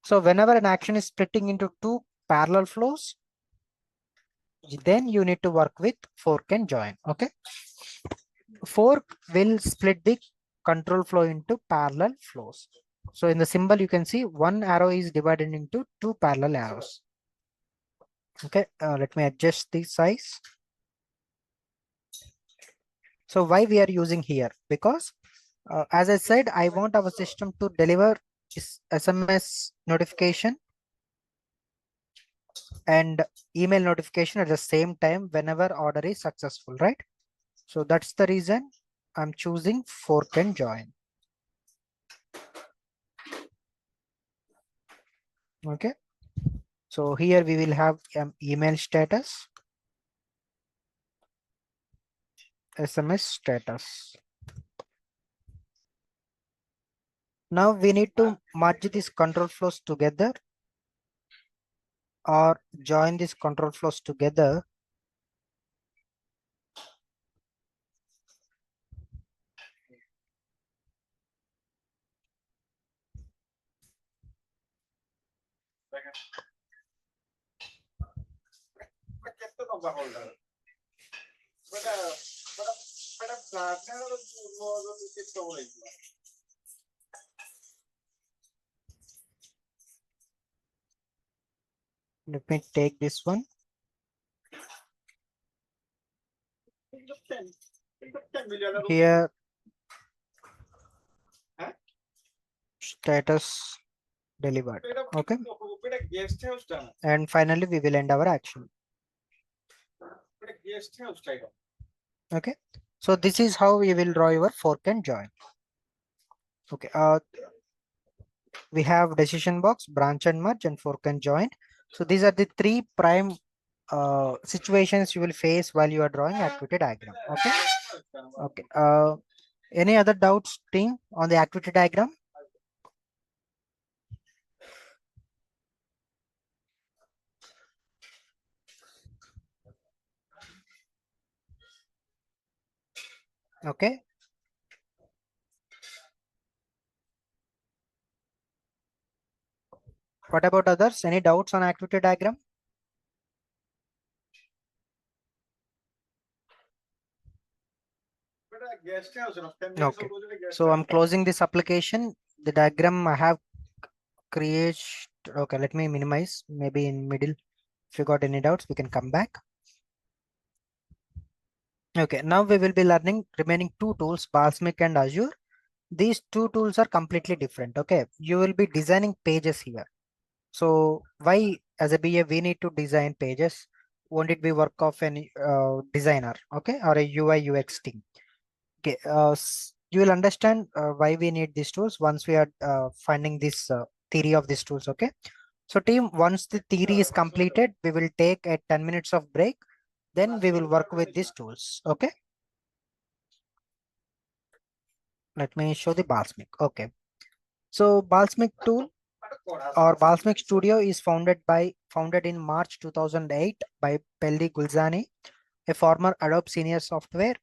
so whenever an action is splitting into two parallel flows, then you need to work with fork and join. Okay, fork will split the control flow into parallel flows. So in the symbol you can see one arrow is divided into two parallel arrows. Okay, let me adjust the size. So why we are using here? Because as I said, I want our system to deliver SMS notification and email notification at the same time whenever order is successful, right? So that's the reason I'm choosing fork and join. Okay, so here we will have email status, SMS status. Now we need to merge these control flows together or join these control flows together. Let me take this one. Here status delivered. Okay, and finally we will end our action. Okay, so this is how we will draw your fork and join. Okay, we have decision box, branch and merge, and fork and join. So these are the three prime situations you will face while you are drawing activity diagram. Okay, okay. Any other doubts, team, on the activity diagram? Okay, What about others? Any doubts on activity diagram? Okay. So I'm closing this application. The diagram I have created. Okay, let me minimize. Maybe in middle. If you got any doubts, we can come back. Okay, now we will be learning remaining two tools, Balsamiq and Azure. These two tools are completely different. Okay, you will be designing pages here. So why as a BA we need to design pages? Won't it be work of an designer, okay, or a UI UX team? Okay, you will understand why we need these tools once we are finding this theory of these tools. Okay, so team, once the theory is completed, we will take a 10 minutes of break. Then we will work with these tools. Okay, let me show the Balsamiq. Okay, so Balsamiq tool or Balsamiq Studio is founded in March 2008 by Pelli Gulzani, a former Adobe senior software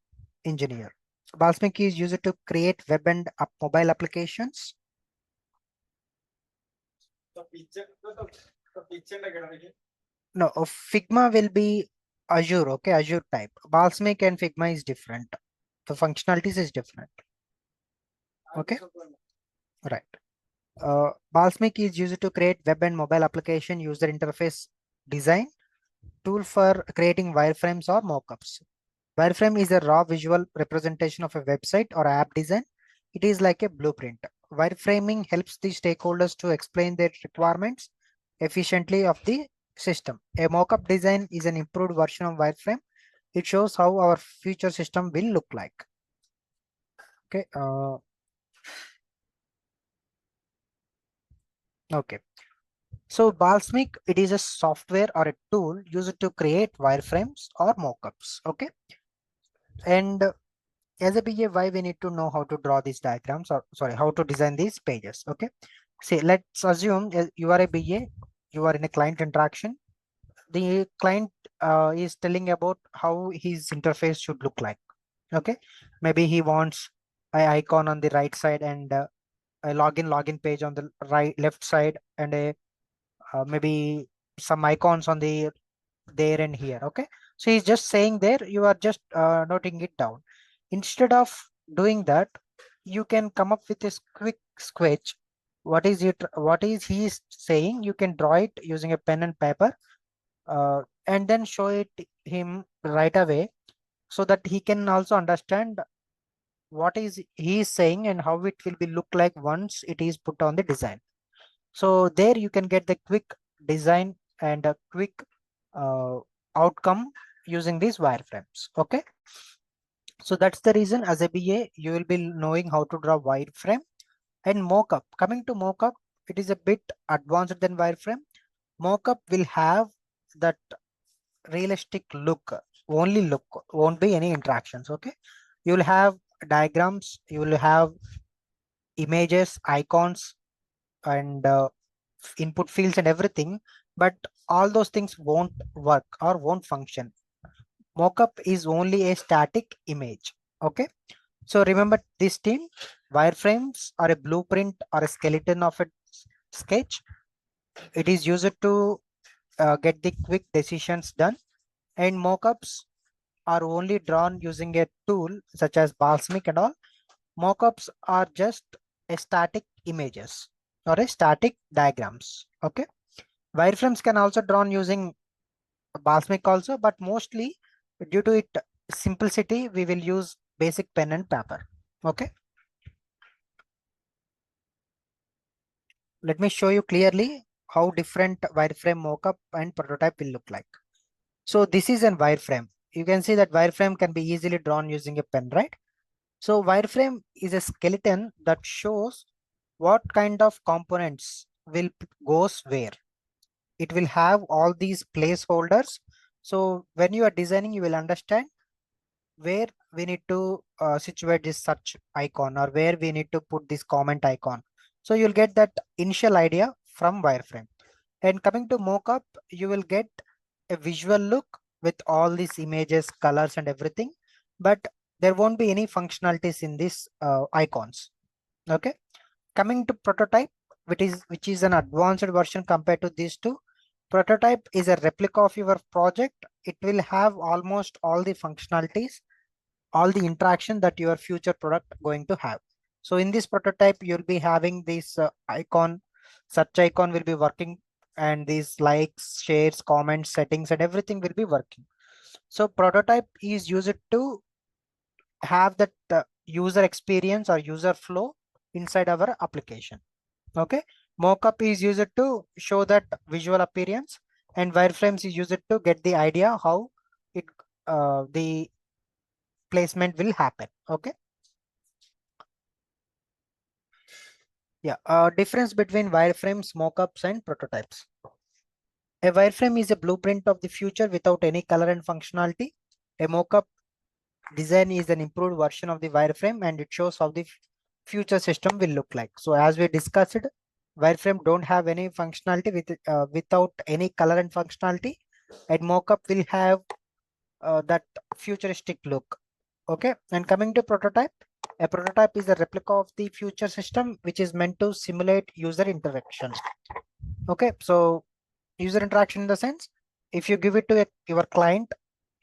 engineer. Balsamiq is used to create web and mobile applications. No, Figma will be Azure, okay, Azure type. Balsamiq and Figma is different. The functionalities is different. Okay, right. Balsamiq is used to create web and mobile application user interface design tool for creating wireframes or mockups. Wireframe is a raw visual representation of a website or app design. It is like a blueprint. Wireframing helps the stakeholders to explain their requirements efficiently of the system. A mockup design is an improved version of wireframe. It shows how our future system will look like. Okay. Okay. So Balsamiq, it is a software or a tool used to create wireframes or mockups. Okay. And as a BA, why we need to know how to draw these diagrams, or sorry, how to design these pages. Okay. See, let's assume you are a BA, you are in a client interaction. The client is telling about how his interface should look like. Okay. Maybe he wants an icon on the right side and a login page on the left side, and a maybe some icons on the there and here. Okay, so he's just saying there, you are just noting it down. Instead of doing that, you can come up with this quick sketch. What is it, what is he saying? You can draw it using a pen and paper, and then show it him right away, so that he can also understand what is he is saying and how it will be look like once it is put on the design. So there you can get the quick design and a quick uh, outcome using these wireframes. Okay, so that's the reason as a BA you will be knowing how to draw wireframe and mockup. Coming to mockup, it is a bit advanced than wireframe. Mockup will have that realistic look, only look, won't be any interactions. Okay, you will have diagrams, you will have images, icons, and input fields and everything, but all those things won't work or won't function. Mockup is only a static image. Okay, so remember this team, wireframes are a blueprint or a skeleton of a sketch. It is used to get the quick decisions done, and mockups are only drawn using a tool such as Balsamiq and all. Mockups are just a static images or a static diagrams. Okay, wireframes can also drawn using Balsamiq also, but mostly due to it simplicity, we will use basic pen and paper. Okay, let me show you clearly how different wireframe mockup and prototype will look like. So this is an wireframe. You can see that wireframe can be easily drawn using a pen, right? So wireframe is a skeleton that shows what kind of components will goes where. It will have all these placeholders. So when you are designing, you will understand where we need to situate this search icon, or where we need to put this comment icon. So you'll get that initial idea from wireframe. And coming to mockup, you will get a visual look with all these images, colors and everything, but there won't be any functionalities in these icons. Okay, coming to prototype, which is an advanced version compared to these two. Prototype is a replica of your project. It will have almost all the functionalities, all the interaction that your future product going to have. So in this prototype, you'll be having this icon, search icon will be working, and these likes, shares, comments, settings, and everything will be working. So prototype is used to have that user experience or user flow inside our application. Okay. Mockup is used to show that visual appearance, and wireframes is used to get the idea how it the placement will happen. Okay. Yeah. Difference between wireframes, mockups, and prototypes. A wireframe is a blueprint of the future without any color and functionality. A mockup design is an improved version of the wireframe, and it shows how the future system will look like. So as we discussed, wireframe don't have any functionality without any color and functionality, and mockup will have that futuristic look. Okay. And coming to prototype, a prototype is a replica of the future system which is meant to simulate user interaction. Okay. So user interaction in the sense, if you give it to your client,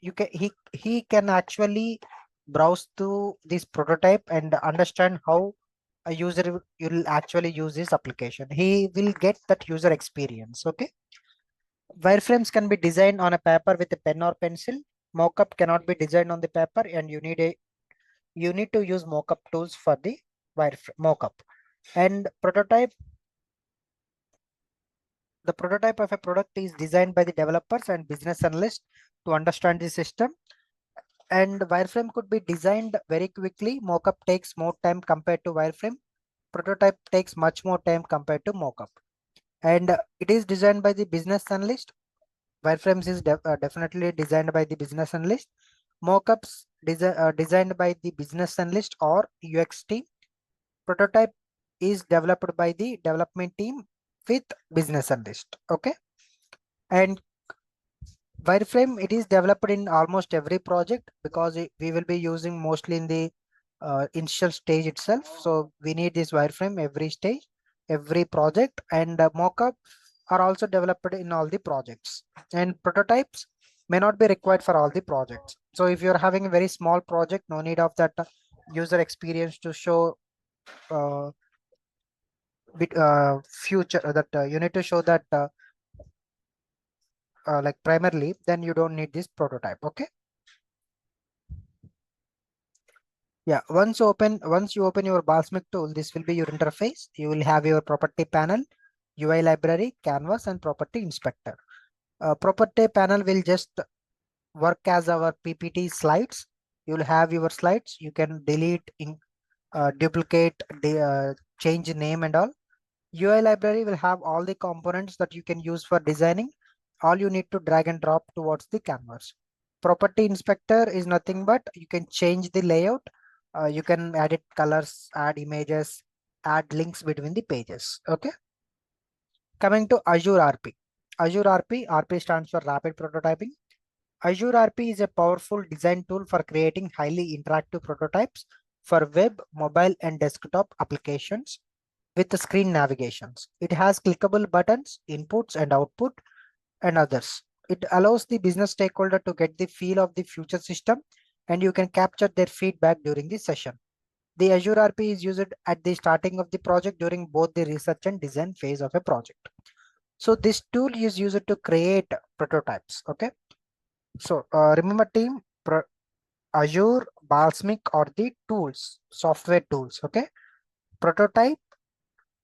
you can he can actually browse through this prototype and understand how a user will actually use this application. He will get that user experience. Okay. Wireframes can be designed on a paper with a pen or pencil. Mockup cannot be designed on the paper, and you need to use mockup tools for the mockup. And prototype, the prototype of a product is designed by the developers and business analysts to understand the system. And wireframe could be designed very quickly. Mockup takes more time compared to wireframe. Prototype takes much more time compared to mockup. And it is designed by the business analyst. Wireframes is definitely designed by the business analyst. Mockups designed by the business analyst or UX team. Prototype is developed by the development team with business analyst. Okay. And wireframe, it is developed in almost every project because we will be using mostly in the initial stage itself. So we need this wireframe every stage, every project, and mockup are also developed in all the projects. And prototypes may not be required for all the projects. So if you're having a very small project, no need of that user experience to show future that you need to show that like primarily, then you don't need this prototype. Okay. Yeah, once you open your Balsamic tool, this will be your interface. You will have your property panel, UI library, canvas, and property inspector. Property panel will just work as our PPT slides. You will have your slides. You can delete, duplicate, change name and all. UI library will have all the components that you can use for designing. All you need to drag and drop towards the canvas. Property inspector is nothing but you can change the layout. You can edit colors, add images, add links between the pages. Okay. Coming to Azure RP. Azure RP stands for Rapid Prototyping. Azure RP is a powerful design tool for creating highly interactive prototypes for web, mobile, and desktop applications with the screen navigations. It has clickable buttons, inputs and output, and others. It allows the business stakeholder to get the feel of the future system, and you can capture their feedback during the session. The Azure RP is used at the starting of the project during both the research and design phase of a project. So this tool is used to create prototypes. Okay. So remember team, Azure, Balsamic are the tools, software tools. Okay. Prototype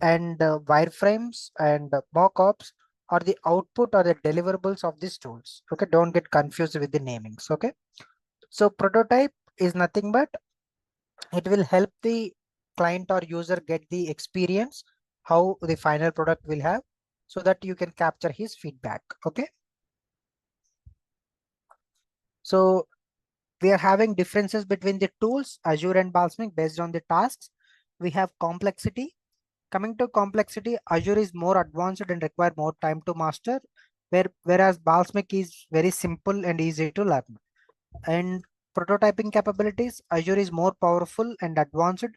and wireframes and mockups are the output or the deliverables of these tools. Okay. Don't get confused with the namings. Okay. So prototype is nothing but it will help the client or user get the experience how the final product will have, so that you can capture his feedback. Okay. So we are having differences between the tools Azure and Balsamic based on the tasks. We have complexity. Coming to complexity, Azure is more advanced and require more time to master, whereas Balsamic is very simple and easy to learn. And prototyping capabilities, Azure is more powerful and advanced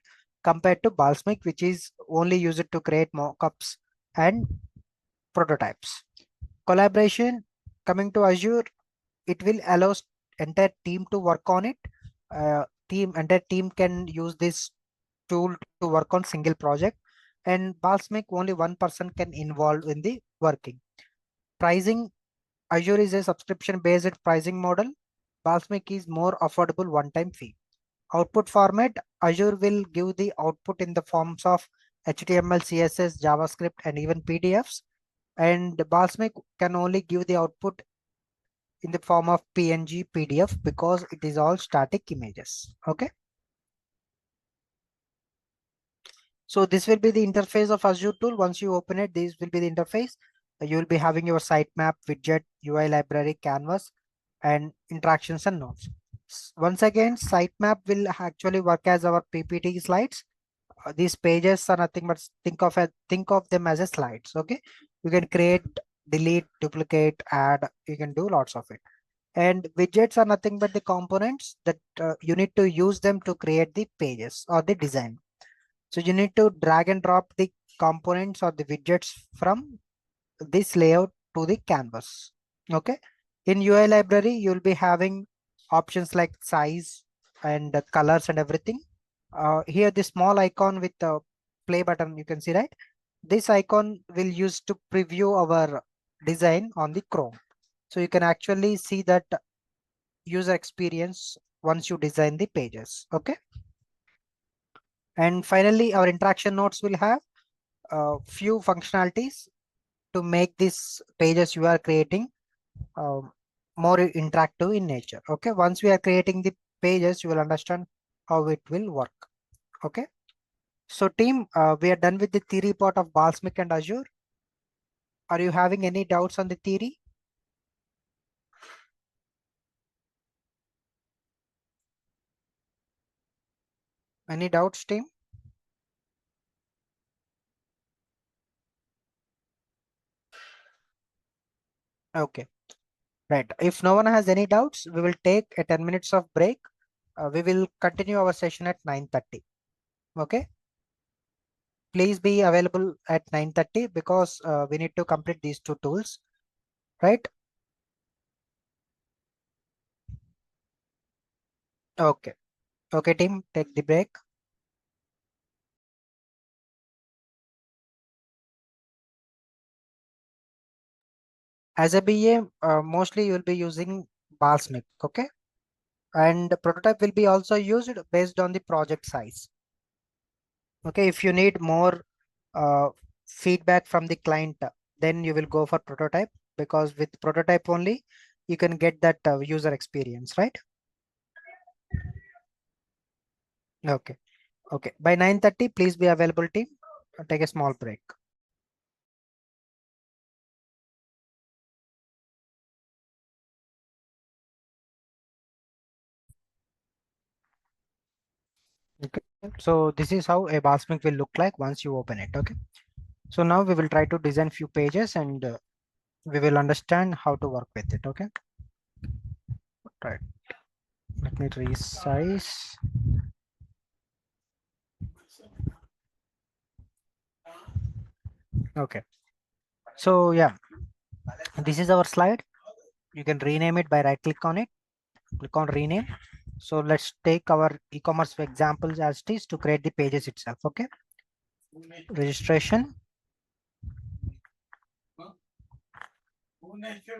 compared to Balsamiq, which is only used to create mockups and prototypes. Collaboration, coming to Azure, it will allow entire team to work on it. Entire team can use this tool to work on single project, and Balsamiq only one person can involve in the working. Pricing, Azure is a subscription based pricing model. Balsamiq is more affordable one-time fee. Output format, Azure will give the output in the forms of HTML, CSS, JavaScript, and even PDFs. And Balsamiq can only give the output in the form of PNG, PDF, because it is all static images. Okay. So this will be the interface of Azure tool. Once you open it, this will be the interface. You will be having your sitemap, widget, UI library, canvas, and interactions and nodes. Once again, sitemap will actually work as our PPT slides. These pages are nothing but think of them as a slides. Okay, you can create, delete, duplicate, add. You can do lots of it. And widgets are nothing but the components that you need to use them to create the pages or the design. So you need to drag and drop the components or the widgets from this layout to the canvas. Okay. In UI library, you'll be having options like size and the colors and everything. Here, the small icon with the play button, you can see, right? This icon will use to preview our design on the Chrome. So you can actually see that user experience once you design the pages. Okay. And finally, our interaction nodes will have a few functionalities to make these pages you are creating more interactive in nature. Okay. Once we are creating the pages, you will understand how it will work. Okay. So team, we are done with the theory part of Balsamiq and Azure. Are you having any doubts on the theory? Any doubts, team? Okay. Right. If no one has any doubts, we will take a 10 minutes of break. We will continue our session at 9:30. Okay. Please be available at 9:30 because we need to complete these two tools, right? Okay. Okay, team, take the break. As a BA, mostly you will be using Balsamiq, okay? And the prototype will be also used based on the project size. Okay, if you need more uh, feedback from the client, then you will go for prototype, because with prototype only you can get that user experience, right? Okay. Okay. By 9:30, please be available, team. Take a small break. Okay. So this is how a Balsamiq will look like once you open it. Okay. So now we will try to design few pages, and we will understand how to work with it. Okay. Right. Let me resize. Okay. So yeah, this is our slide. You can rename it by right click on it. Click on rename. So let's take our e-commerce examples as it is to create the pages itself. Okay. Registration.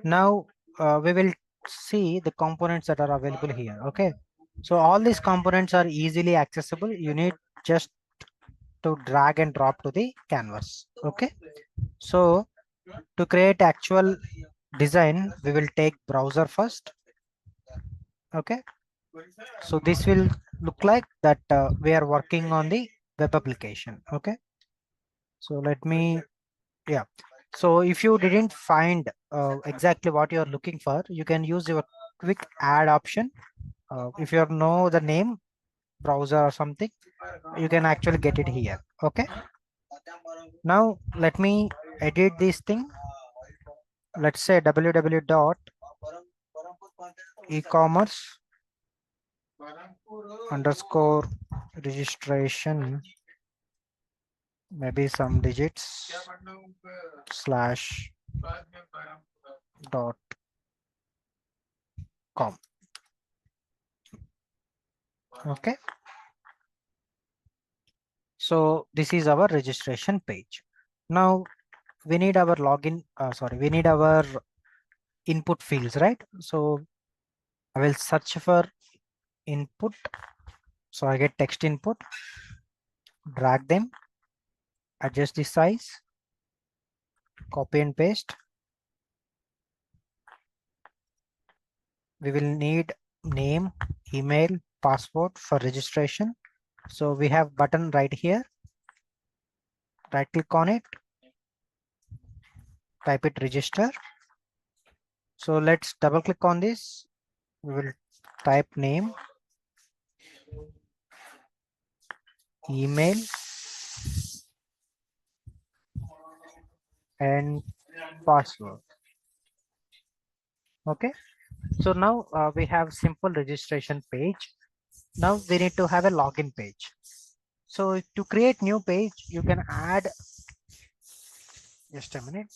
Now we will see the components that are available here. Okay. So all these components are easily accessible. You need just to drag and drop to the canvas. Okay. So to create actual design, we will take browser first. Okay. So this will look like that we are working on the web application. Okay. So let me, yeah. So if you didn't find exactly what you're looking for, you can use your quick add option. If you know the name, browser or something, you can actually get it here. Okay. Now let me edit this thing. Let's say www.ecommerce underscore registration maybe some digits slash dot com. Okay, so this is our registration page. Now we need our login, we need our input fields, right? So I will search for input. So I get text input, drag them, adjust the size, copy and paste. We will need name, email, password for registration. So we have button right here. Right click on it, type it register. So let's double click on this. We will type name, email, and password. Okay. So now we have simple registration page. Now we need to have a login page. So to create new page, you can add, just a minute.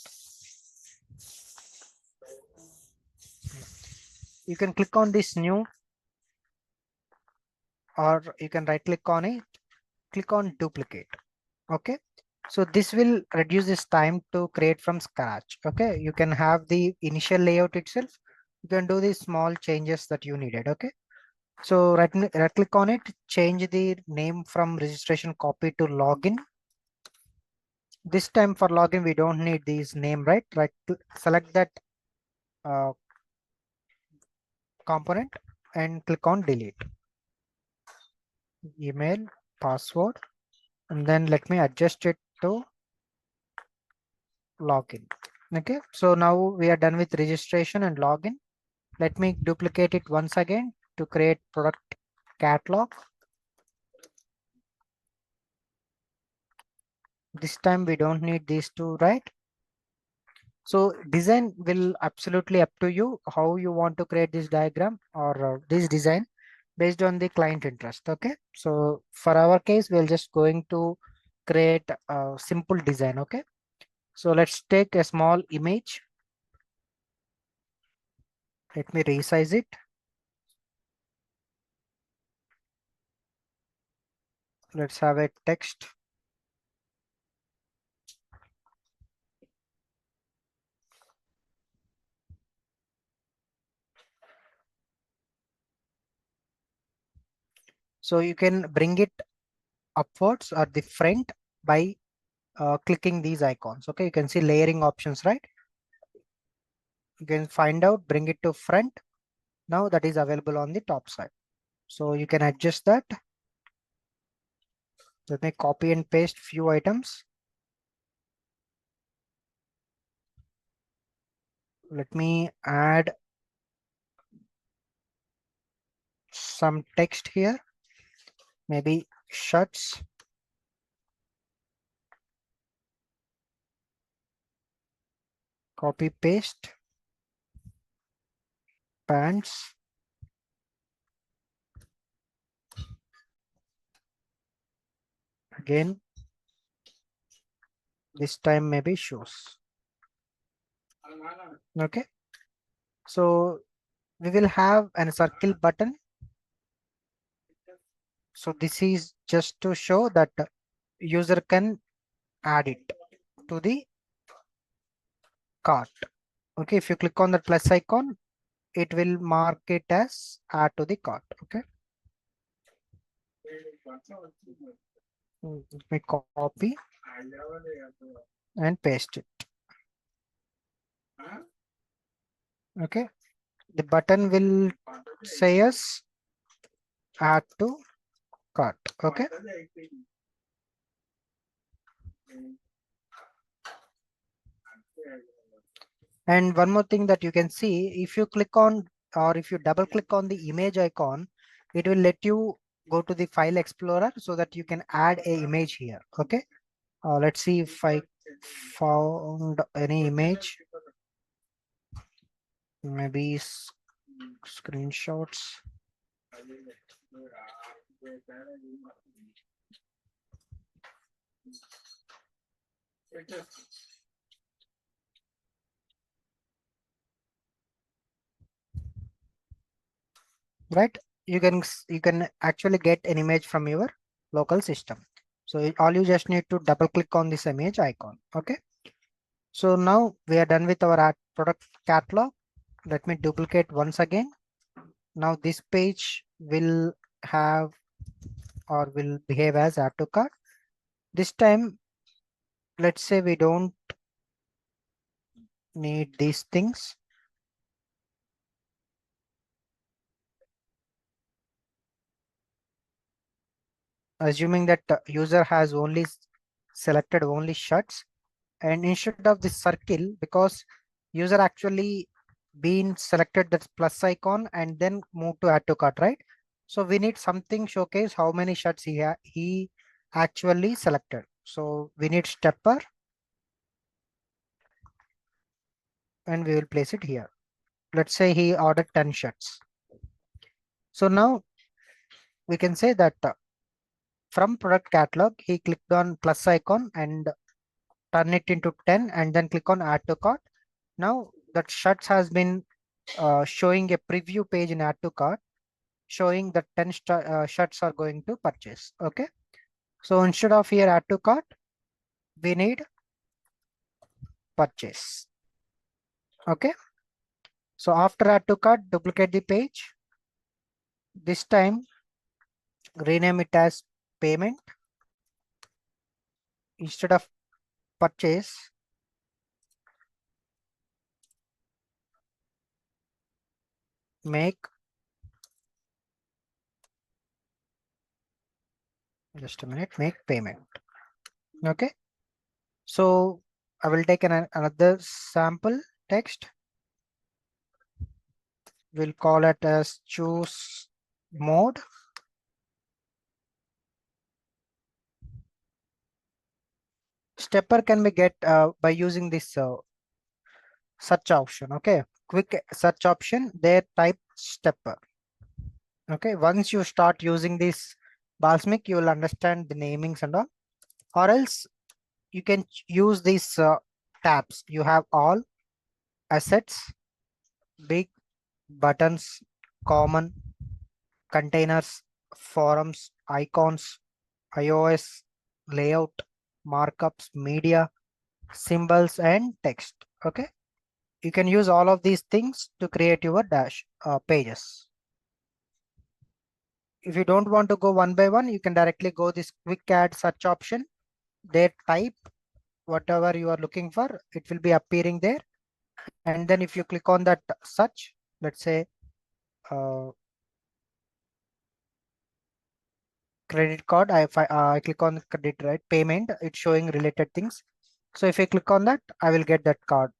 You can click on this new, or you can right click on it, click on duplicate. Okay. So this will reduce this time to create from scratch. Okay. You can have the initial layout itself. You can do the small changes that you needed. Okay. So right click on it, change the name from registration copy to login. This time for login, we don't need this name, right? Select that uh, component and click on delete. Email, password, and then let me adjust it to login. Okay, so now we are done with registration and login. Let me duplicate it once again to create product catalog. This time we don't need these two, right? So design will absolutely up to you how you want to create this diagram or this design based on the client interest. Okay, so for our case, we're just going to create a simple design. Okay, so let's take a small image. Let me resize it. Let's have a text. So you can bring it upwards or the front by clicking these icons. Okay, you can see layering options, right? You can find out, bring it to front. Now that is available on the top side. So you can adjust that. Let me copy and paste few items. Let me add some text here. Maybe shirts. Copy paste. Pants. Again, this time maybe shoes. Okay. So we will have a circle button. So this is just to show that user can add it to the cart. Okay, if you click on the plus icon, it will mark it as add to the cart. Okay. Let me copy and paste it. Okay. The button will say us add to cart. Okay. And one more thing that you can see, if you click on or if you double click on the image icon, it will let you go to the file explorer so that you can add a image here. Okay. Let's see if I found any image, maybe screenshots. right? You can actually get an image from your local system. So all you just need to double click on this image icon. Okay. So now we are done with our product catalog. Let me duplicate once again. Now this page will have or will behave as add to cart. This time, let's say we don't need these things. Assuming that the user has only selected only shirts, and instead of this circle, because user actually been selected that plus icon and then move to add to cart, right? So we need something showcase how many shirts he actually selected. So we need stepper and we will place it here. Let's say he ordered 10 shirts. So now we can say that from product catalog, he clicked on plus icon and turn it into 10 and then click on add to cart. Now that shirts has been showing a preview page in add to cart, showing that 10 shirts are going to purchase. Okay. So instead of here add to cart, we need purchase. Okay. So after add to cart, duplicate the page. This time rename it as payment. Instead of purchase, make, just a minute, make payment. Okay. So I will take another sample text. We'll call it as choose mode. Stepper can be get by using this search option. Okay, quick search option, there type stepper. Okay, once you start using this Balsamic, you will understand the namings and all, or else you can use these tabs. You have all, assets, big, buttons, common, containers, forums, icons, iOS, layout, markups, media, symbols, and text. Okay, you can use all of these things to create your dash pages. If you don't want to go one by one, you can directly go this quick add search option. There type whatever you are looking for, it will be appearing there. And then if you click on that search, let's say credit card, I click on credit, right, payment, it's showing related things. So if I click on that, I will get that card.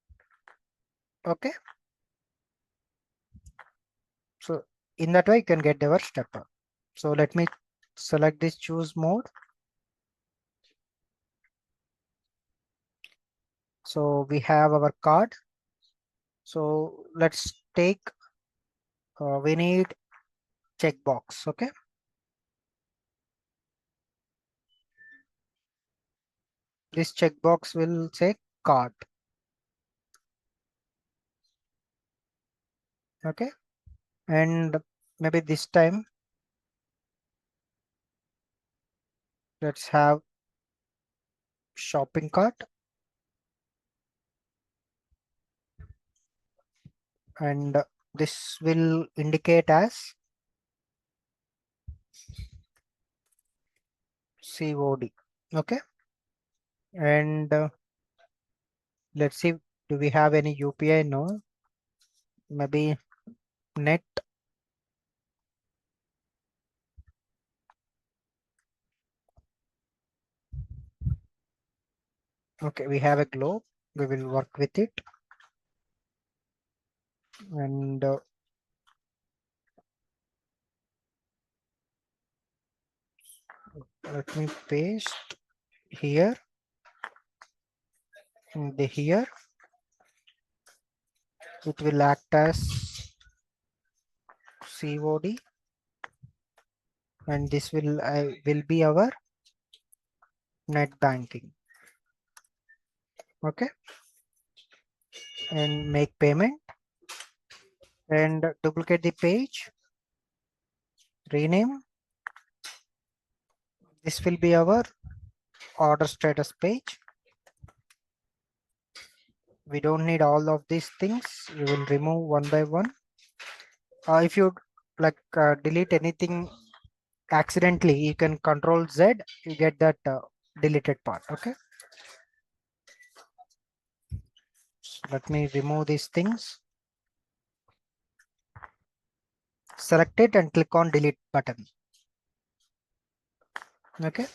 Okay. So in that way, you can get our stepper. So let me select this choose mode. So we have our card. So let's take, we need checkbox. Okay. This checkbox will say card. Okay. And maybe this time, let's have shopping cart. And this will indicate as COD. Okay. And let's see, do we have any UPI? No. Maybe net. Okay, we have a globe. We will work with it. And let me paste here. And here it will act as COD, and this will be our net banking. Okay, and make payment and duplicate the page, rename. This will be our order status page. We don't need all of these things. We will remove one by one. If you delete anything accidentally, you can control Z, you get that deleted part. Okay, so let me remove these things. Select it and click on delete button. Okay,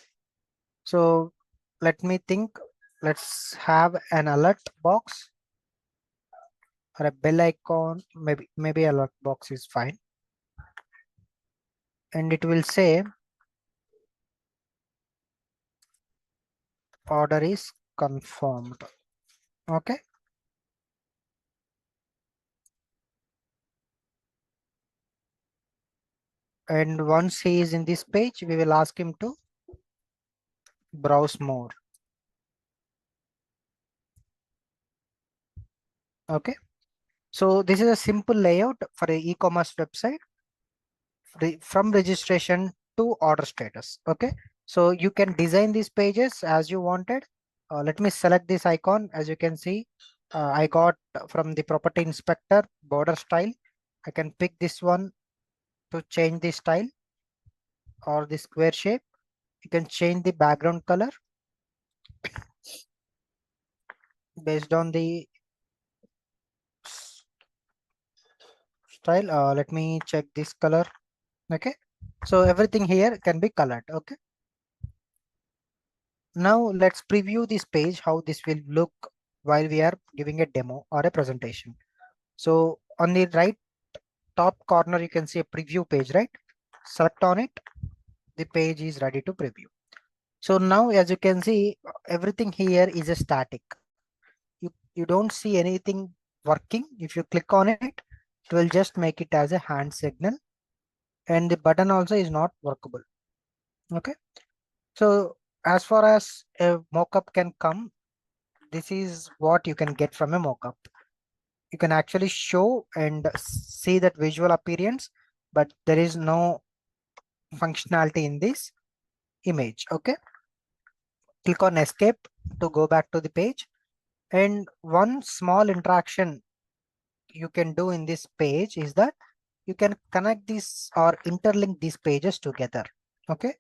so let me think. Let's have an alert box or a bell icon. Maybe alert box is fine, and it will say order is confirmed. Okay, and once he is in this page, we will ask him to browse more. Okay, so this is a simple layout for a e-commerce website from registration to order status. Okay, so you can design these pages as you wanted. Let me select this icon. As you can see, I got from the property inspector border style. I can pick this one to change the style or the square shape. You can change the background color based on the style. Let me check this color. Okay, so everything here can be colored. Okay, now let's preview this page, how this will look while we are giving a demo or a presentation. So on the right top corner, you can see a preview page, right? Select on it. The page is ready to preview. So now, as you can see, everything here is a static. You don't see anything working. If you click on it, it will just make it as a hand signal, and the button also is not workable. Okay. So as far as a mockup can come, this is what you can get from a mockup. You can actually show and see that visual appearance, but there is no functionality in this image. Okay, click on escape to go back to the page. And one small interaction you can do in this page is that you can connect these or interlink these pages together. Okay,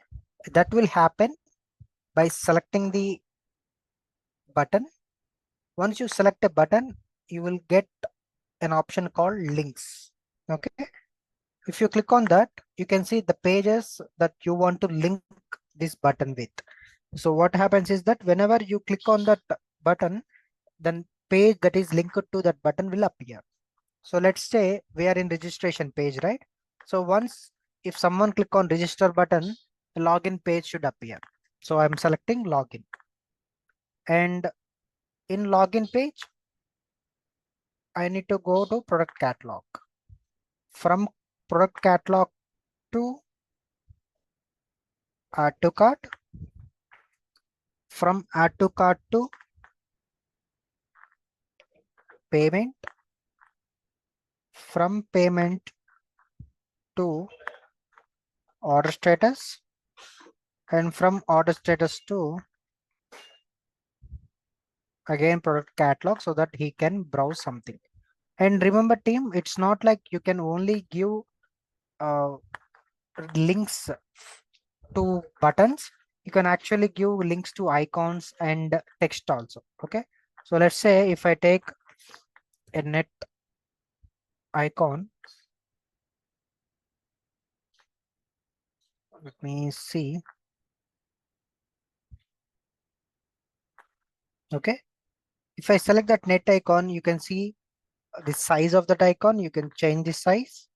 that will happen by selecting the button. Once you select a button, you will get an option called links. Okay, if you click on that, you can see the pages that you want to link this button with. So what happens is that whenever you click on that button, then page that is linked to that button will appear. So let's say we are in registration page, right? So once if someone click on register button, the login page should appear. So I'm selecting login, and in login page, I need to go to product catalog. From product catalog to add to cart. From add to cart to payment. From payment to order status, and from order status to again product catalog, so that he can browse something. And remember team, it's not like you can only give uh, links to buttons. You can actually give links to icons and text also. Okay, so let's say if I take a net icon, let me see. Okay, if I select that net icon, you can see the size of that icon. You can change the size,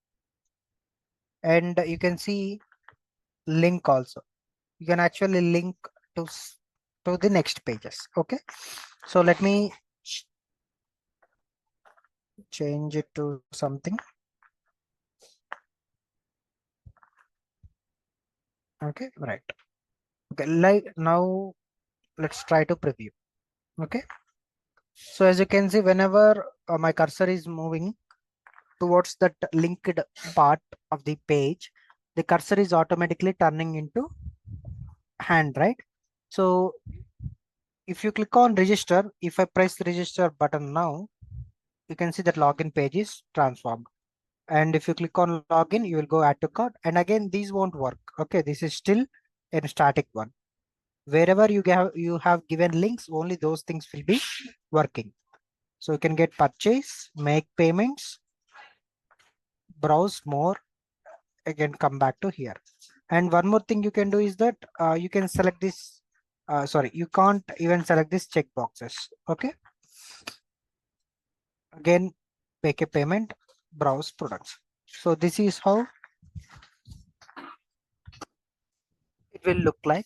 and you can see link also. You can actually link to to the next pages. Okay, so let me change it to something. Okay, right. Okay, like now let's try to preview. Okay, So as you can see, whenever my cursor is moving towards that linked part of the page, the cursor is automatically turning into hand, right? So if you click on register, if I press the register button now, you can see that login page is transformed. And if you click on login, you will go add to cart. And again, these won't work. Okay, this is still a static one. Wherever you have given links, only those things will be working. So you can get purchase, make payments, browse more, again come back to here. And one more thing you can do is that you can select this. Sorry, you can't even select this check boxes. Okay. Again, make a payment, browse products. So this is how it will look like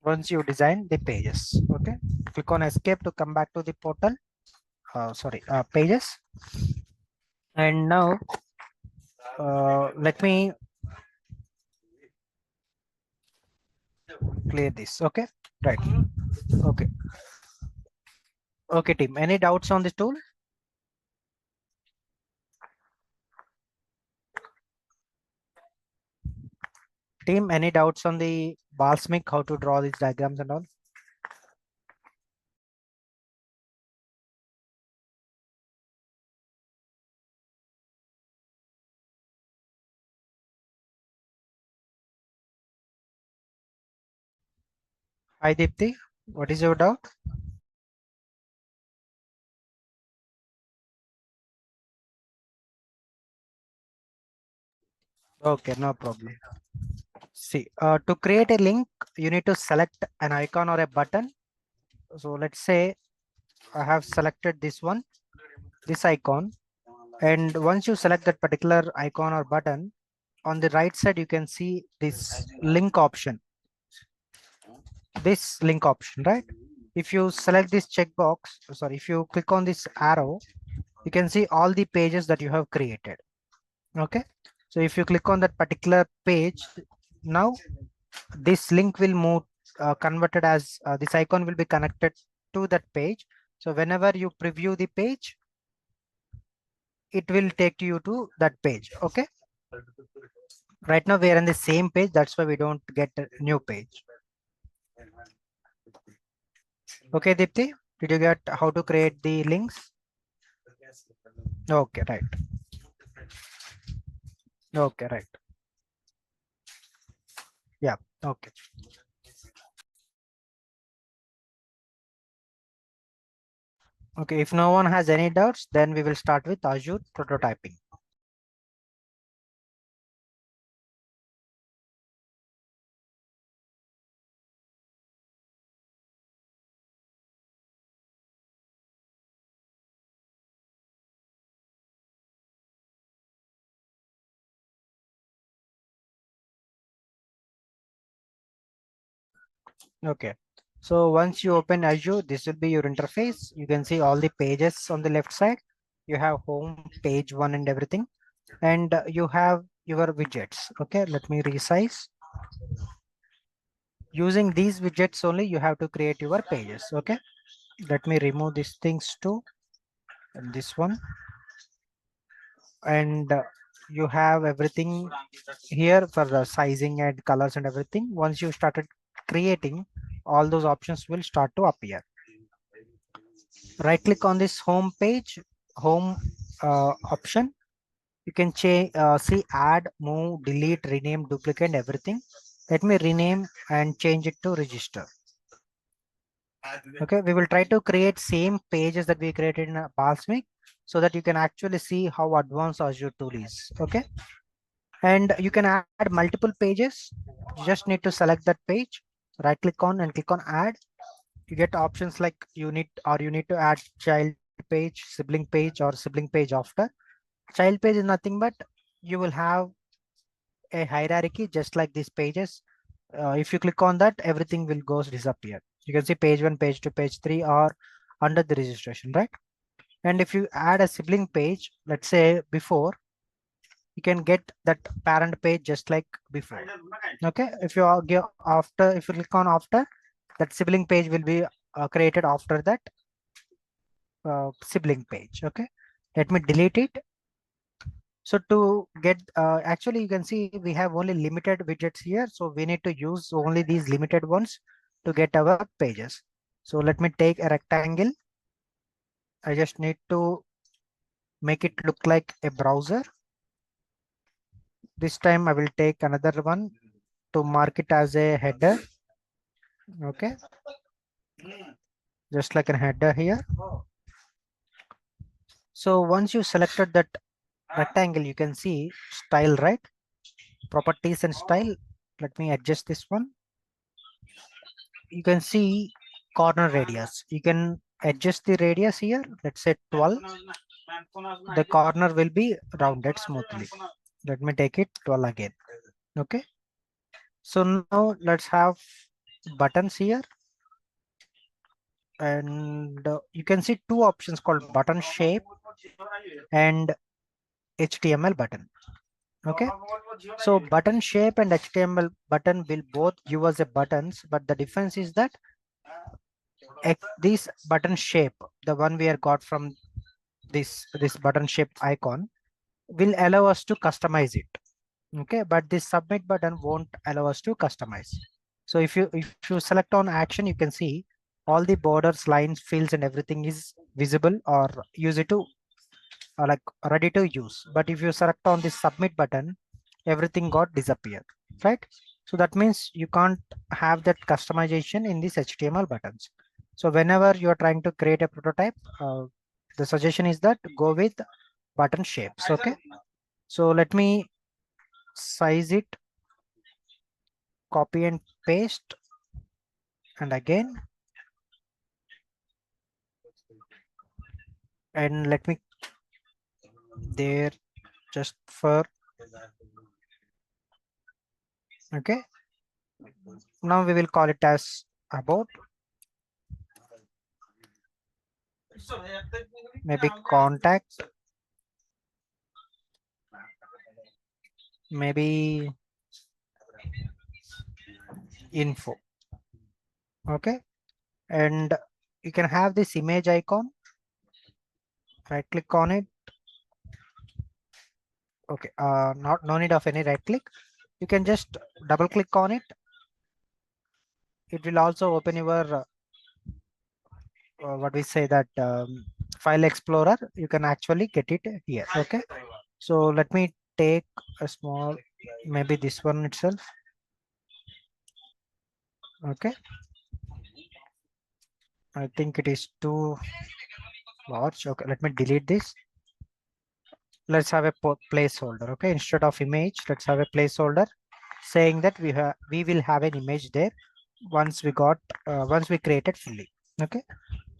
once you design the pages. Okay. Click on escape to come back to the portal. Sorry, pages. And now let me clear this. Okay. Right. Okay. Okay, team. Any doubts on this tool? Team, any doubts on the Balsamic, how to draw these diagrams and all? Hi, Deepthi. What is your doubt? Okay, no problem. See, to create a link, you need to select an icon or a button. So let's say I have selected this one, this icon. And once you select that particular icon or button, on the right side, you can see this link option, right? If you select this checkbox, sorry, if you click on this arrow, you can see all the pages that you have created. Okay. So if you click on that particular page, now this link will move converted as this icon will be connected to that page. So whenever you preview the page, it will take you to that page. Okay. Right now we are on the same page. That's why we don't get a new page. Okay, Dipti, did you get how to create the links? Okay, right. Okay, right. Yeah. Okay. Okay. If no one has any doubts, then we will start with Azure prototyping. Okay. So once you open Azure, this will be your interface. You can see all the pages on the left side. You have home, page one and everything. And you have your widgets. Okay, let me resize. Using these widgets only, you have to create your pages. Okay, let me remove these things too. And this one. And you have everything here for the sizing and colors and everything. Once you started creating, all those options will start to appear. Right click on this home page, home option. You can change, see add, move, delete, rename, duplicate, everything. Let me rename and change it to register. Okay, we will try to create same pages that we created in Balsamic so that you can actually see how advanced Azure tool is. Okay, and you can add multiple pages. You just need to select that page, right click on and click on add. You get options like you need to add child page, sibling page, or sibling page after. Child page is nothing but you will have a hierarchy just like these pages. If you click on that, everything will go disappear. You can see page one, page two, page three are under the registration, right? And if you add a sibling page, let's say before, you can get that parent page just like before. Okay, if you are after, if you click on after, That sibling page will be created after that sibling page. Okay, let me delete it. So to get actually you can see we have only limited widgets here, so we need to use only these limited ones to get our pages. So let me take a rectangle. I just need to make it look like a browser. This time I will take another one to mark it as a header. Okay, just like a header here. So once you selected that rectangle, you can see style, right? Properties and style. Let me adjust this one. You can see corner radius. You can adjust the radius here. Let's say 12. The corner will be rounded smoothly. Let me take it 12 again. Okay. So now let's have buttons here. And you can see two options called button shape and HTML button. Okay, so button shape and HTML button will both give us a buttons, but the difference is that this button shape, the one we have got from this button shape icon, will allow us to customize it. Okay, but this submit button won't allow us to customize. So if you select on action, you can see all the borders, lines, fields, and everything is visible or use it to like ready to use. But if you select on the submit button, everything got disappeared, right? So that means you can't have that customization in these HTML buttons. So whenever you are trying to create a prototype, the suggestion is that go with button shapes. Okay, so let me size it, copy and paste, and again, and let me there just for okay. Now we will call it as about, maybe contact, maybe info. Okay, and you can have this image icon, right click on it. Okay, not no need of any right click, you can just double click on it. It will also open your what we say that file explorer. You can actually get it here. Okay, so let me take a small, maybe this one itself. Okay, I think it is too large. Okay, let me delete this. Let's have a placeholder. Okay, instead of image, let's have a placeholder saying that we will have an image there once we created fully. Okay,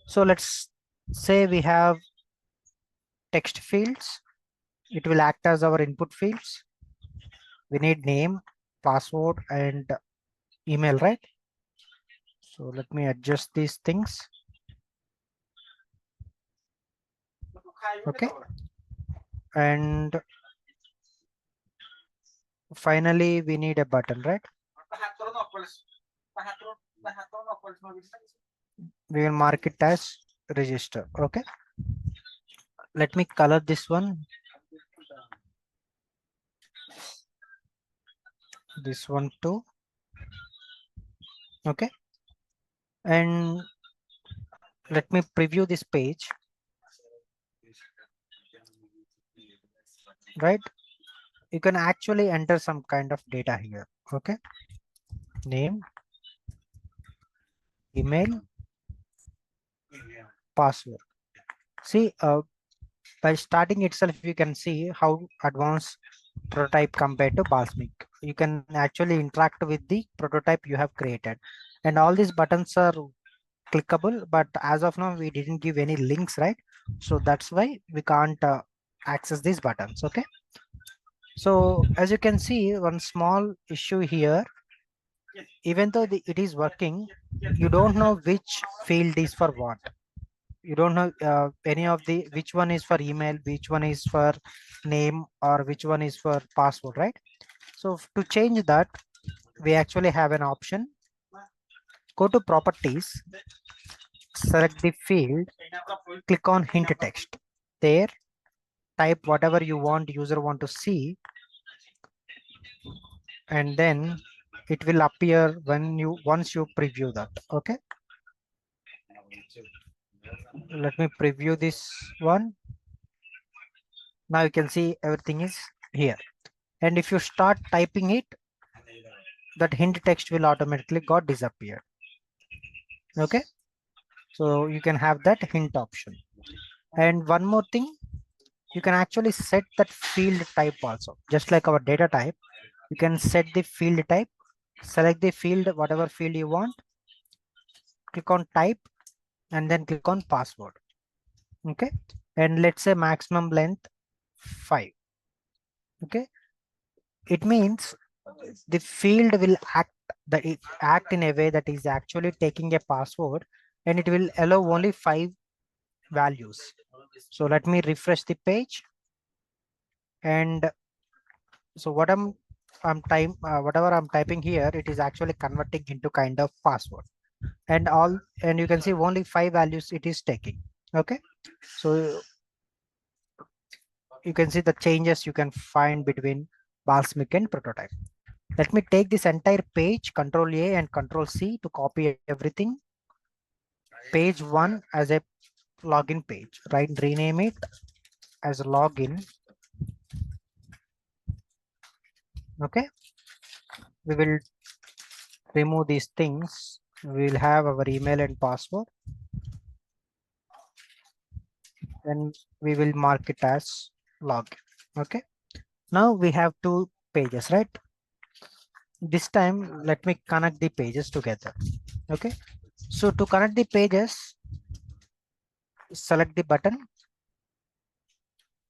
so let's say we have text fields. It will act as our input fields. We need name, password, and email, right? So let me adjust these things. Okay, and finally we need a button, right? We will mark it as register. Okay, let me color this one, this one too. Okay, and let me preview this page. Right, you can actually enter some kind of data here. Okay, name, email, password. See, by starting itself, you can see how advanced prototype compared to Balsamic. You can actually interact with the prototype you have created, and all these buttons are clickable, but as of now we didn't give any links, right? So that's why we can't access these buttons. Okay, so as you can see, one small issue here, even though it is working, you don't know which field is for what. You don't know any of the which one is for email, which one is for name, or which one is for password, right? So to change that, we actually have an option. Go to properties, select the field, click on hint text. There, type whatever you want user want to see, and then it will appear when you once you preview that. Okay, let me preview this one. Now you can see everything is here, and if you start typing it, that hint text will automatically got disappear. Okay, so you can have that hint option. And one more thing, you can actually set that field type also, just like our data type. You can set the field type, select the field, whatever field you want, click on type, and then click on password. Okay, and let's say maximum length 5. Okay, it means the field will act in a way that is actually taking a password, and it will allow only 5 values. So let me refresh the page, and so whatever I'm typing here, it is actually converting into kind of password, and you can see only 5 values it is taking. Okay, so you can see the changes you can find between Balsamiq and prototype. Let me take this entire page, Control A and Control C to copy everything. Page 1 as a login page, right? Rename it as login. Okay, we will remove these things. We will have our email and password, and we will mark it as login. Okay, now we have 2 pages, right? This time let me connect the pages together. Okay, so to connect the pages, select the button,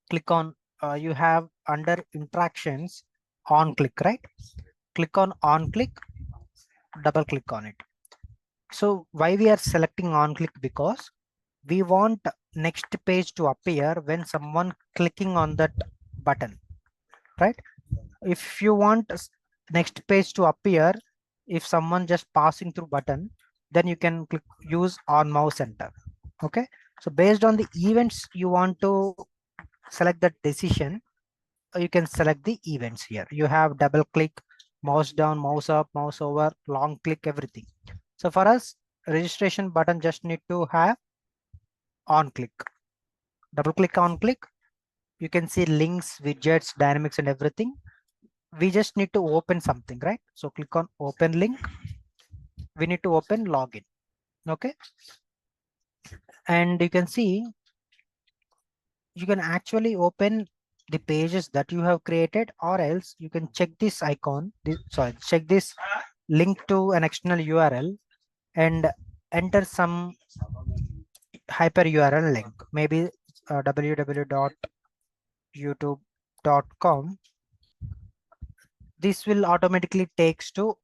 click on you have under interactions on click, right? Click on click, double click on it. So why we are selecting on click? Because we want next page to appear when someone clicking on that button, right? If you want next page to appear if someone just passing through button, then you can click use on mouse enter. Okay, so based on the events you want to select that decision, you can select the events here. You have double click, mouse down, mouse up, mouse over, long click, everything. So for us, registration button just need to have on click. Double click, on click, you can see links, widgets, dynamics, and everything. We just need to open something, right? So click on open link. We need to open login. Okay, and you can see you can actually open the pages that you have created, or else you can check this icon, check this link to an external URL and enter some hyper URL link, maybe www.youtube.com. This will automatically takes to,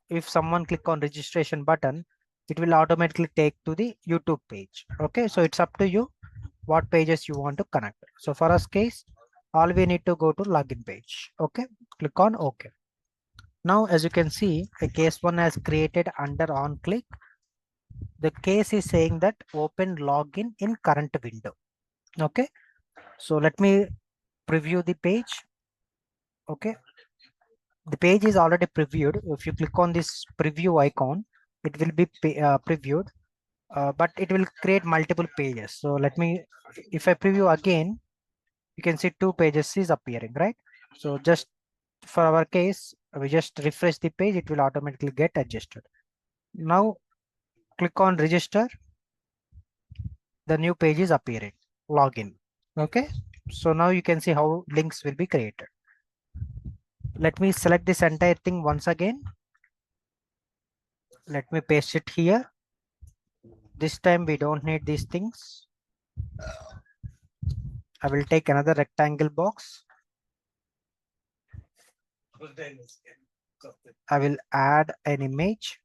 if someone click on registration button, it will automatically take to the YouTube page. Okay, so it's up to you what pages you want to connect. So for us case, all we need to go to login page. Okay, click on OK. Now as you can see, a case 1 has created under on click. The case is saying that open login in current window. Okay, so let me preview the page. Okay, the page is already previewed. If you click on this preview icon, it will be previewed, but it will create multiple pages. So let me, if I preview again, you can see 2 pages is appearing, right? So just for our case, we just refresh the page, it will automatically get adjusted. Now click on register, the new page is appearing, login. Okay, so now you can see how links will be created. Let me select this entire thing once again. Let me paste it here. This time we don't need these things. I will take another rectangle box. I will add an image.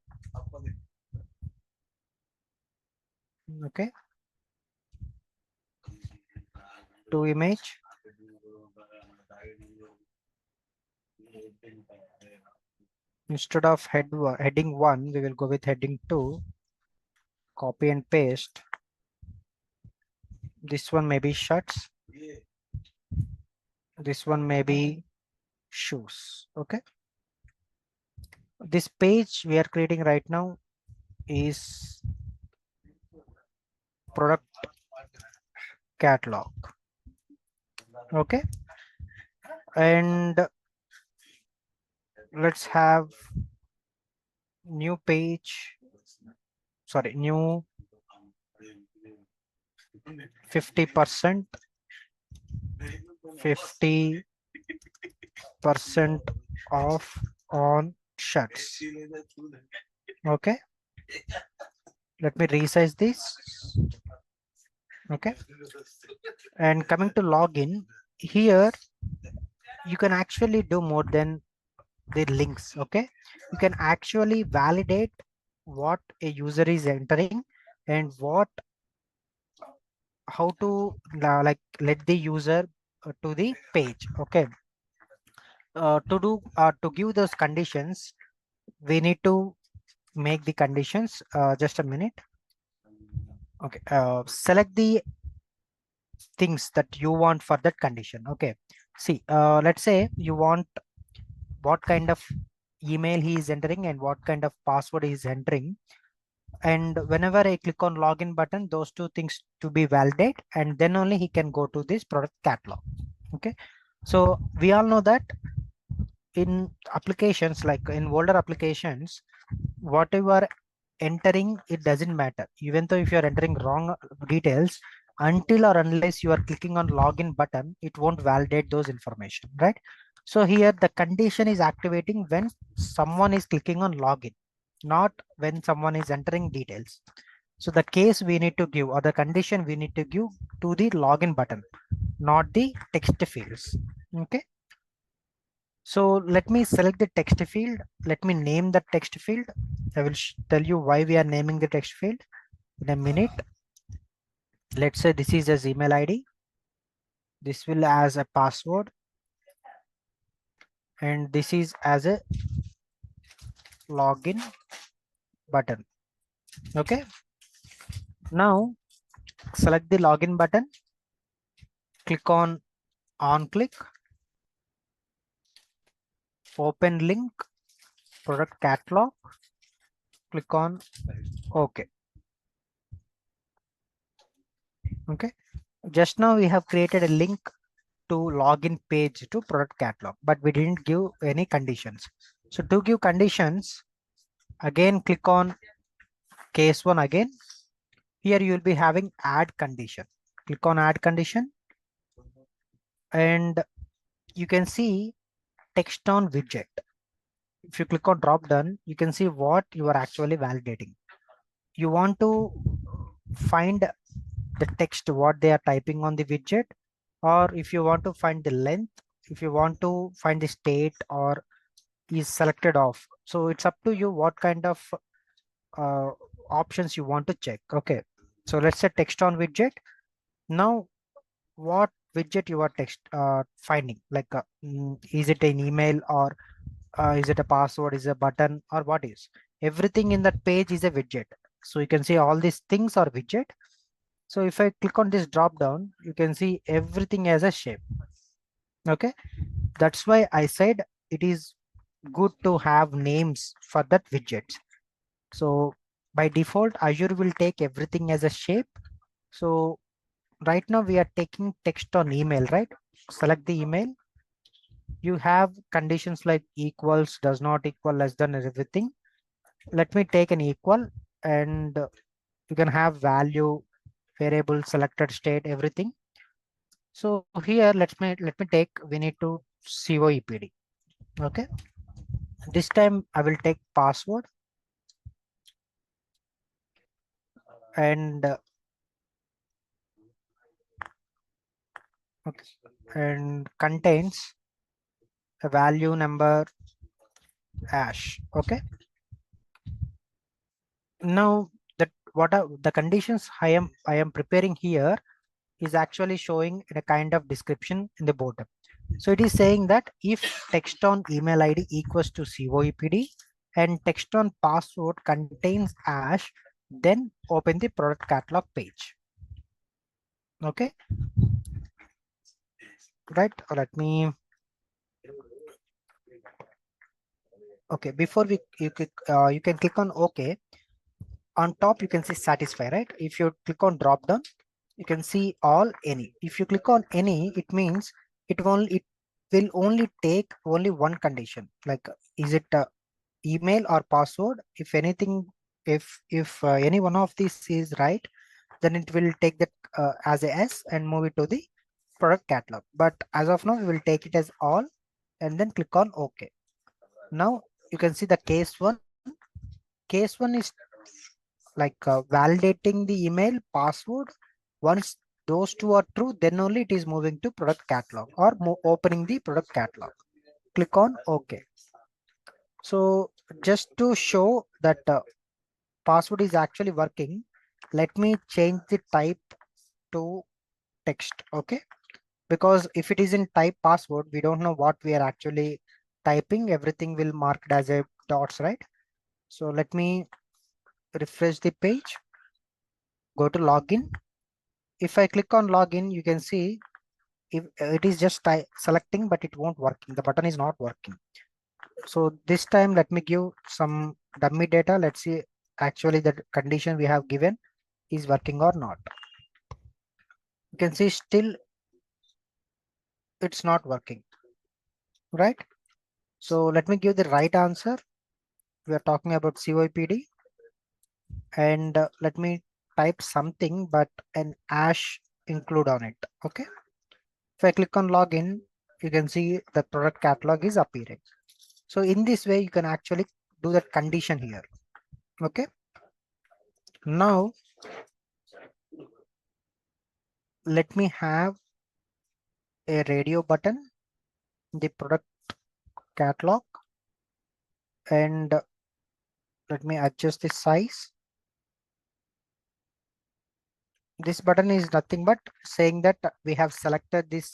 Okay, to image. Instead of heading 1, we will go with heading 2. Copy and paste. This one may be shirts. This one may be shoes. Okay. This page we are creating right now is product catalog. Okay. And let's have new page. Sorry, new 50%, 50% off on shirts. Okay. Let me resize this. Okay. And coming to login, here you can actually do more than the links. Okay. You can actually validate what a user is entering and how to like let the user to the page. Okay. To give those conditions, we need to make the conditions. Just a minute. Okay. Select the things that you want for that condition. Okay. See, let's say you want what kind of email he is entering and what kind of password he is entering. And whenever I click on login button, those two things to be validated, and then only he can go to this product catalog. Okay. So we all know that in applications, like in older applications, whatever entering, it doesn't matter. Even though if you're entering wrong details, until or unless you are clicking on login button, it won't validate those information, right? So here the condition is activating when someone is clicking on login, not when someone is entering details. So the case we need to give, or the condition we need to give to the login button, not the text fields. Okay. So let me select the text field. Let me name the text field. I will tell you why we are naming the text field in a minute. Let's say this is as email ID. This will as a password. And this is as a login button. Okay. Now select the login button. Click on click. Open link. Product catalog. Click on OK. Okay. Just now we have created a link to login page to product catalog, but we didn't give any conditions. So to give conditions, again click on case 1 again. Here you will be having add condition. Click on add condition, and you can see text on widget. If you click on drop down, you can see what you are actually validating. You want to find the text what they are typing on the widget, or if you want to find the length, if you want to find the state or is selected off. So it's up to you what kind of uh, options you want to check. Okay. So let's say text on widget. Now what widget you are finding, like is it an email, or is it a password, is it a button, or what is? Everything in that page is a widget. So you can see all these things are widget. So if I click on this drop down, you can see everything as a shape. Okay. That's why I said it is good to have names for that widgets. So by default, Azure will take everything as a shape. So right now we are taking text on email, right? Select the email. You have conditions like equals, does not equal, less than, everything. Let me take an equal, and you can have value, variable, selected state, everything. So here let me take, we need to COEPD. Okay. This time I will take password, and okay, and contains a value, number, hash. Okay. Now that what are the conditions I am preparing here is actually showing in a kind of description in the bottom. So it is saying that if text on email ID equals to COEPD and text on password contains hash, then open the product catalog page. Okay, right? Let me. Okay, before you can click on OK. On top you can see satisfy, right? If you click on drop down, you can see all any. If you click on any, it means it will only take only one condition, like is it email or password. If anything, if any one of these is right, then it will take that as a S and move it to the product catalog. But as of now, we will take it as all and then click on OK. Now you can see the case one. Case one is like validating the email password. Once those two are true, then only it is moving to product catalog or opening the product catalog. Click on OK. So just to show that password is actually working, let me change the type to text. Okay, because if it is in type password, we don't know what we are actually typing. Everything will marked as a dots, right? So let me refresh the page, go to login. If I click on login, you can see if it is just selecting, but it won't working. The button is not working. So this time let me give some dummy data. Let's see actually the condition we have given is working or not. You can see still it's not working, right? So let me give the right answer. We are talking about COEPD, and let me type something, but an hash include on it. Okay. If I click on login, you can see the product catalog is appearing. So in this way, you can actually do that condition here. Okay. Now let me have a radio button, the product catalog, and let me adjust the size. This button is nothing but saying that we have selected this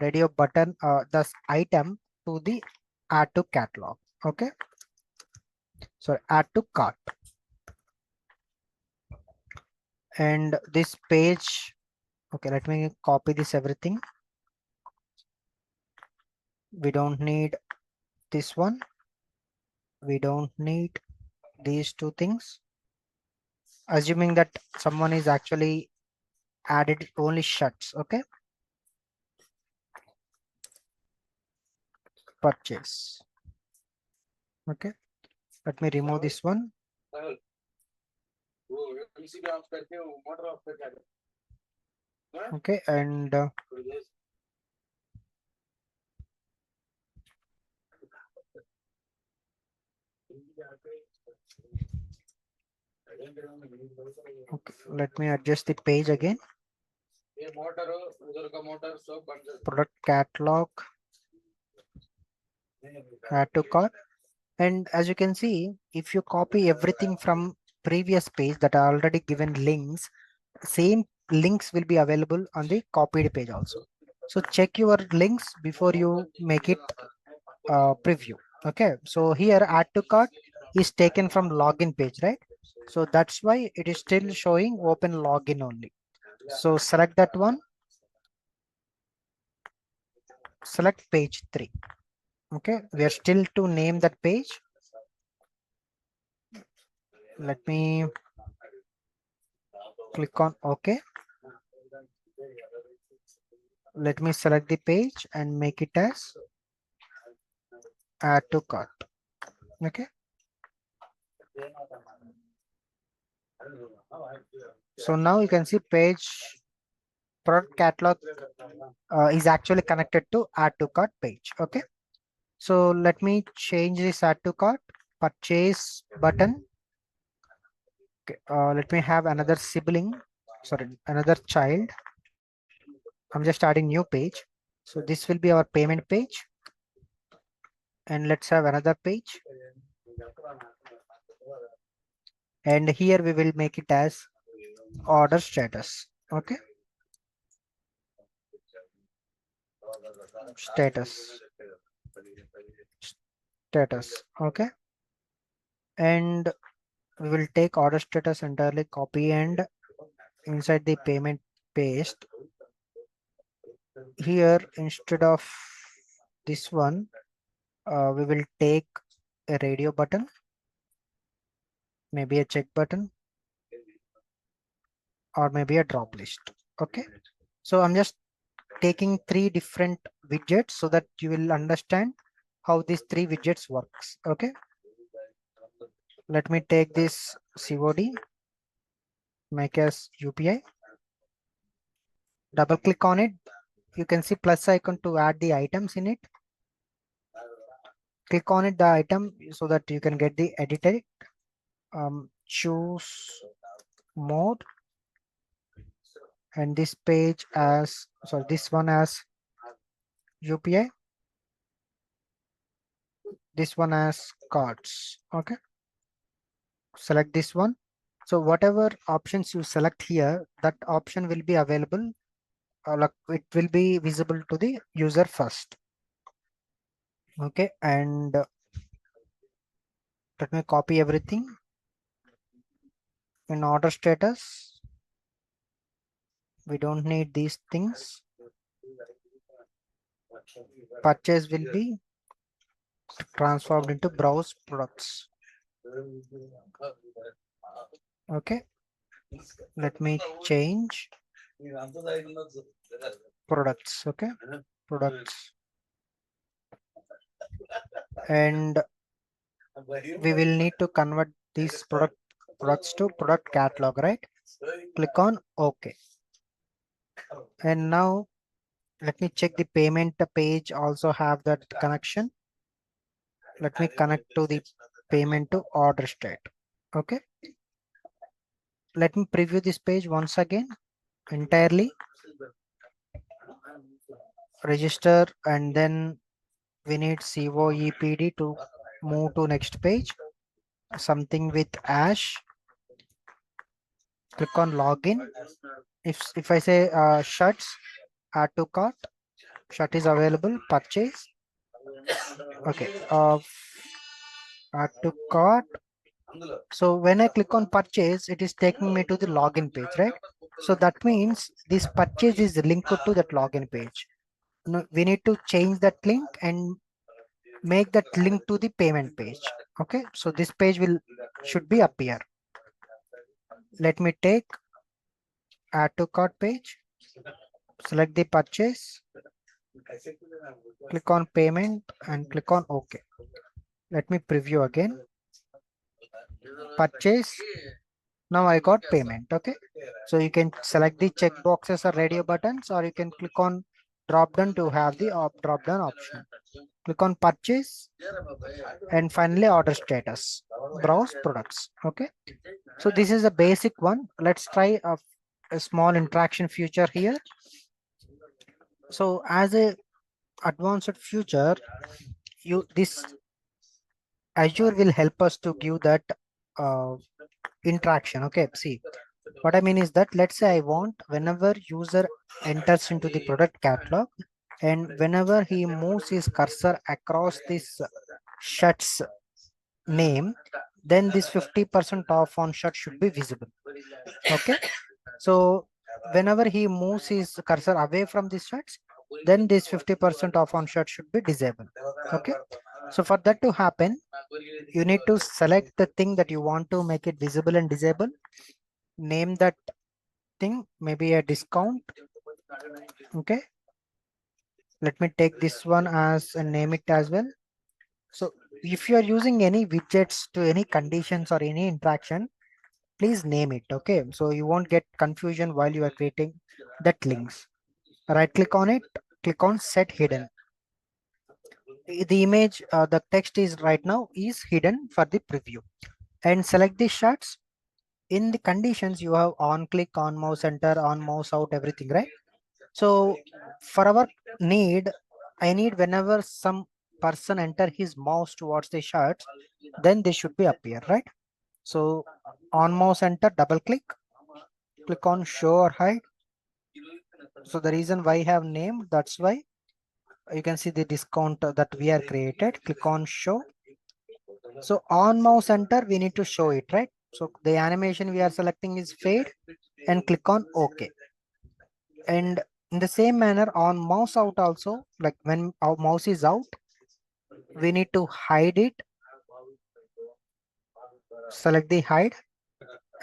radio button, this item to the add to catalog. Okay, so add to cart, and this page. Okay, let me copy this everything. We don't need this one. We don't need these two things. Assuming that someone is actually added only shirts. Okay, purchase. Okay, let me remove this one. Okay, and okay, let me adjust the page again. Product catalog, add to cart. And as you can see, if you copy everything from previous page that are already given links, same links will be available on the copied page also. So check your links before you make it preview. Okay, so here add to cart is taken from login page, right? So that's why it is still showing open login only. So select that one, select page 3. Okay, we are still to name that page. Let me click on OK. Let me select the page and make it as add to cart. Okay, so now you can see page product catalog is actually connected to add to cart page. Okay, so let me change this add to cart purchase button. Okay, let me have another sibling, sorry, another child. I'm just adding new page. So this will be our payment page, and let's have another page, and here we will make it as order status. Okay, status, status. Okay. And we will take order status entirely, copy, and inside the payment paste here. Instead of this one, we will take a radio button, maybe a check button, or maybe a drop list. Okay. So I'm just taking three different widgets so that you will understand how these three widgets works. Okay. Let me take this COD, make as UPI, double click on it. You can see plus icon to add the items in it. Click on it, the item, so that you can get the editor. Choose mode, and this page as, sorry, this one as UPI, this one as cards. Okay. Select this one. So whatever options you select here, that option will be available. Like it will be visible to the user first. Okay. And let me copy everything. In order status, we don't need these things. Purchase will be transformed into browse products. Okay. Let me change products. Okay. Products. And we will need to convert these products to product catalog, right? Click on OK. And now let me check the payment page also have that connection. Let me connect to the payment to order state. Okay. Let me preview this page once again entirely. Register, and then we need COEPD to move to next page. Something with ash. Click on login. If I say shirts, add to cart, shirt is available, purchase. Okay. Add to cart. So when I click on purchase, it is taking me to the login page, right? So that means this purchase is linked to that login page. No, we need to change that link and make that link to the payment page. Okay, so this page should be appear. Let me take add to cart page, select the purchase, click on payment and click on OK. Let me preview again. Purchase. Now I got payment. Okay, so you can select the check boxes or radio buttons, or you can click on drop down to have the drop down option. Click on purchase, and finally order status, browse products. Okay, so this is a basic one. Let's try a small interaction feature here. So as a advanced feature, this Azure will help us to give that uh, interaction. Okay, see what I mean is that, let's say I want whenever user enters into the product catalog, and whenever he moves his cursor across this shirts name, then this 50% off on shirt should be visible. Okay, so whenever he moves his cursor away from the shirts, then this 50% off on shirt should be disabled. Okay, so for that to happen, you need to select the thing that you want to make it visible and disable. Name that thing, maybe a discount. Okay, let me take this one as and name it as well. So if you are using any widgets to any conditions or any interaction, please name it. Okay, so you won't get confusion while you are creating that links. Right click on it, click on set hidden. The image, the text is right now is hidden for the preview, and select the shots. In the conditions you have on click, on mouse enter, on mouse out, everything, right? So for our need, I need whenever some person enter his mouse towards the shots, then they should be appear, right? So on mouse enter, double click, click on show or hide. So the reason why I have named, that's why You can see the discount that we are created. Click on show. So on mouse enter, we need to show it, right? So the animation we are selecting is fade and click on OK. And in the same manner on mouse out also, like when our mouse is out, we need to hide it. Select the hide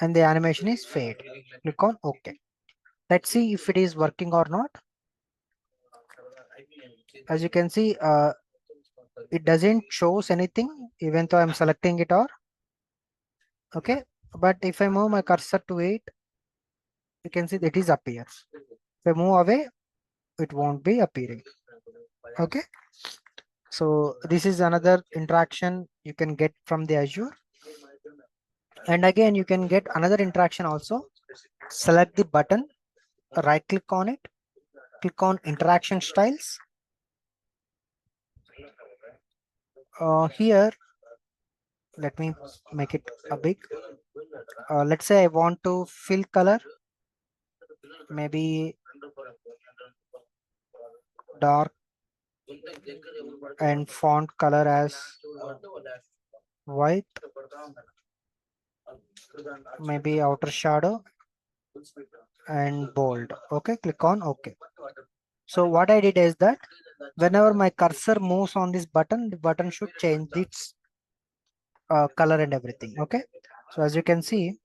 and the animation is fade. Click on OK. Let's see if it is working or not. As you can see, it doesn't shows anything even though I'm selecting it or okay. But if I move my cursor to it, you can see that it is appears. If I move away, it won't be appearing. Okay. So this is another interaction you can get from the Azure. And again, you can get another interaction also. Select the button, right click on it, click on interaction styles. Here, let me make it a big. Let's say I want to fill color, maybe dark and font color as white, maybe outer shadow and bold. Okay, click on OK. So what I did is that whenever my cursor moves on this button, the button should change its color and everything. Okay. So as you can see,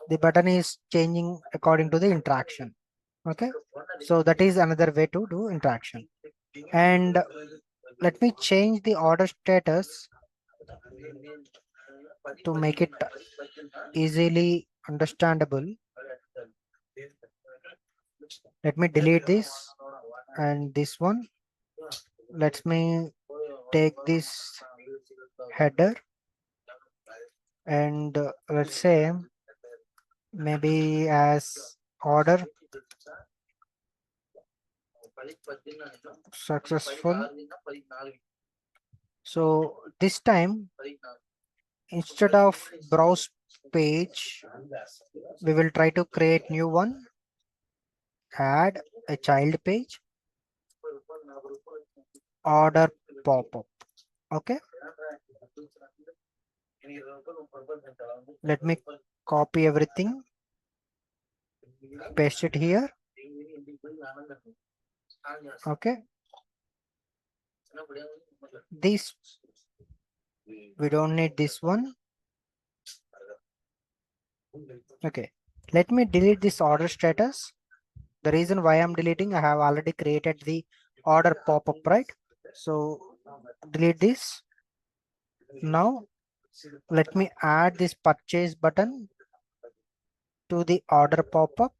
the button is changing according to the interaction. Okay. So that is another way to do interaction. And let me change the order status to make it easily understandable. Let me delete this and this one. Let me take this header and let's say maybe as order successful. So this time, instead of browse page, we will try to create new one. Add a child page, order pop-up. Okay. Let me copy everything, paste it here. Okay. This, we don't need this one. Okay. Let me delete this order status. The reason why I'm deleting, I have already created the order pop-up, right? So delete this. Now let me add this purchase button to the order pop-up.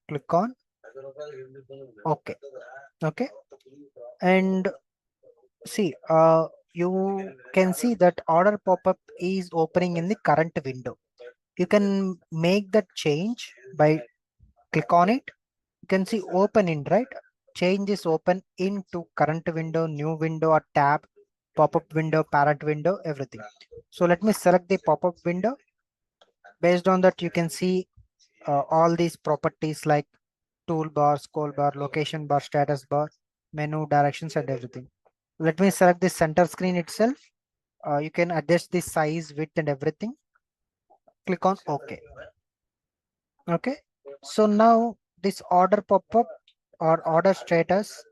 Click on OK. Okay. And see, you can see that order pop-up is opening in the current window. You can make that change by click on it. You can see open in, right? Change is open into current window, new window or tab, pop-up window, parent window, everything. So let me select the pop-up window. Based on that, you can see all these properties like toolbar, scroll bar, location bar, status bar, menu, directions and everything. Let me select the center screen itself. You can adjust the size, width and everything. Click on OK. Okay. So now this order pop-up or order status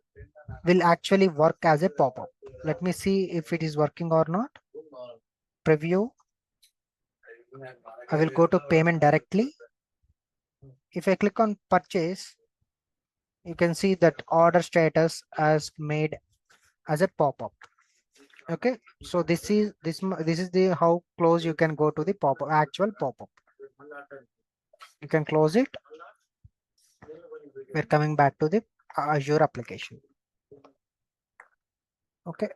will actually work as a pop-up. Let me see if it is working or not. Preview. I will go to payment directly. If I click on purchase, you can see that order status as made as a pop-up. Okay, so this is the how close you can go to the pop-up, actual pop-up. You can close it. We're coming back to the Azure application. Okay,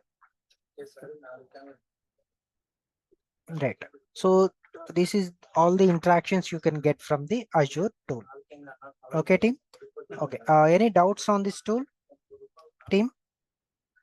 right. So this is all the interactions you can get from the Azure tool. Okay, team. Okay, any doubts on this tool, team?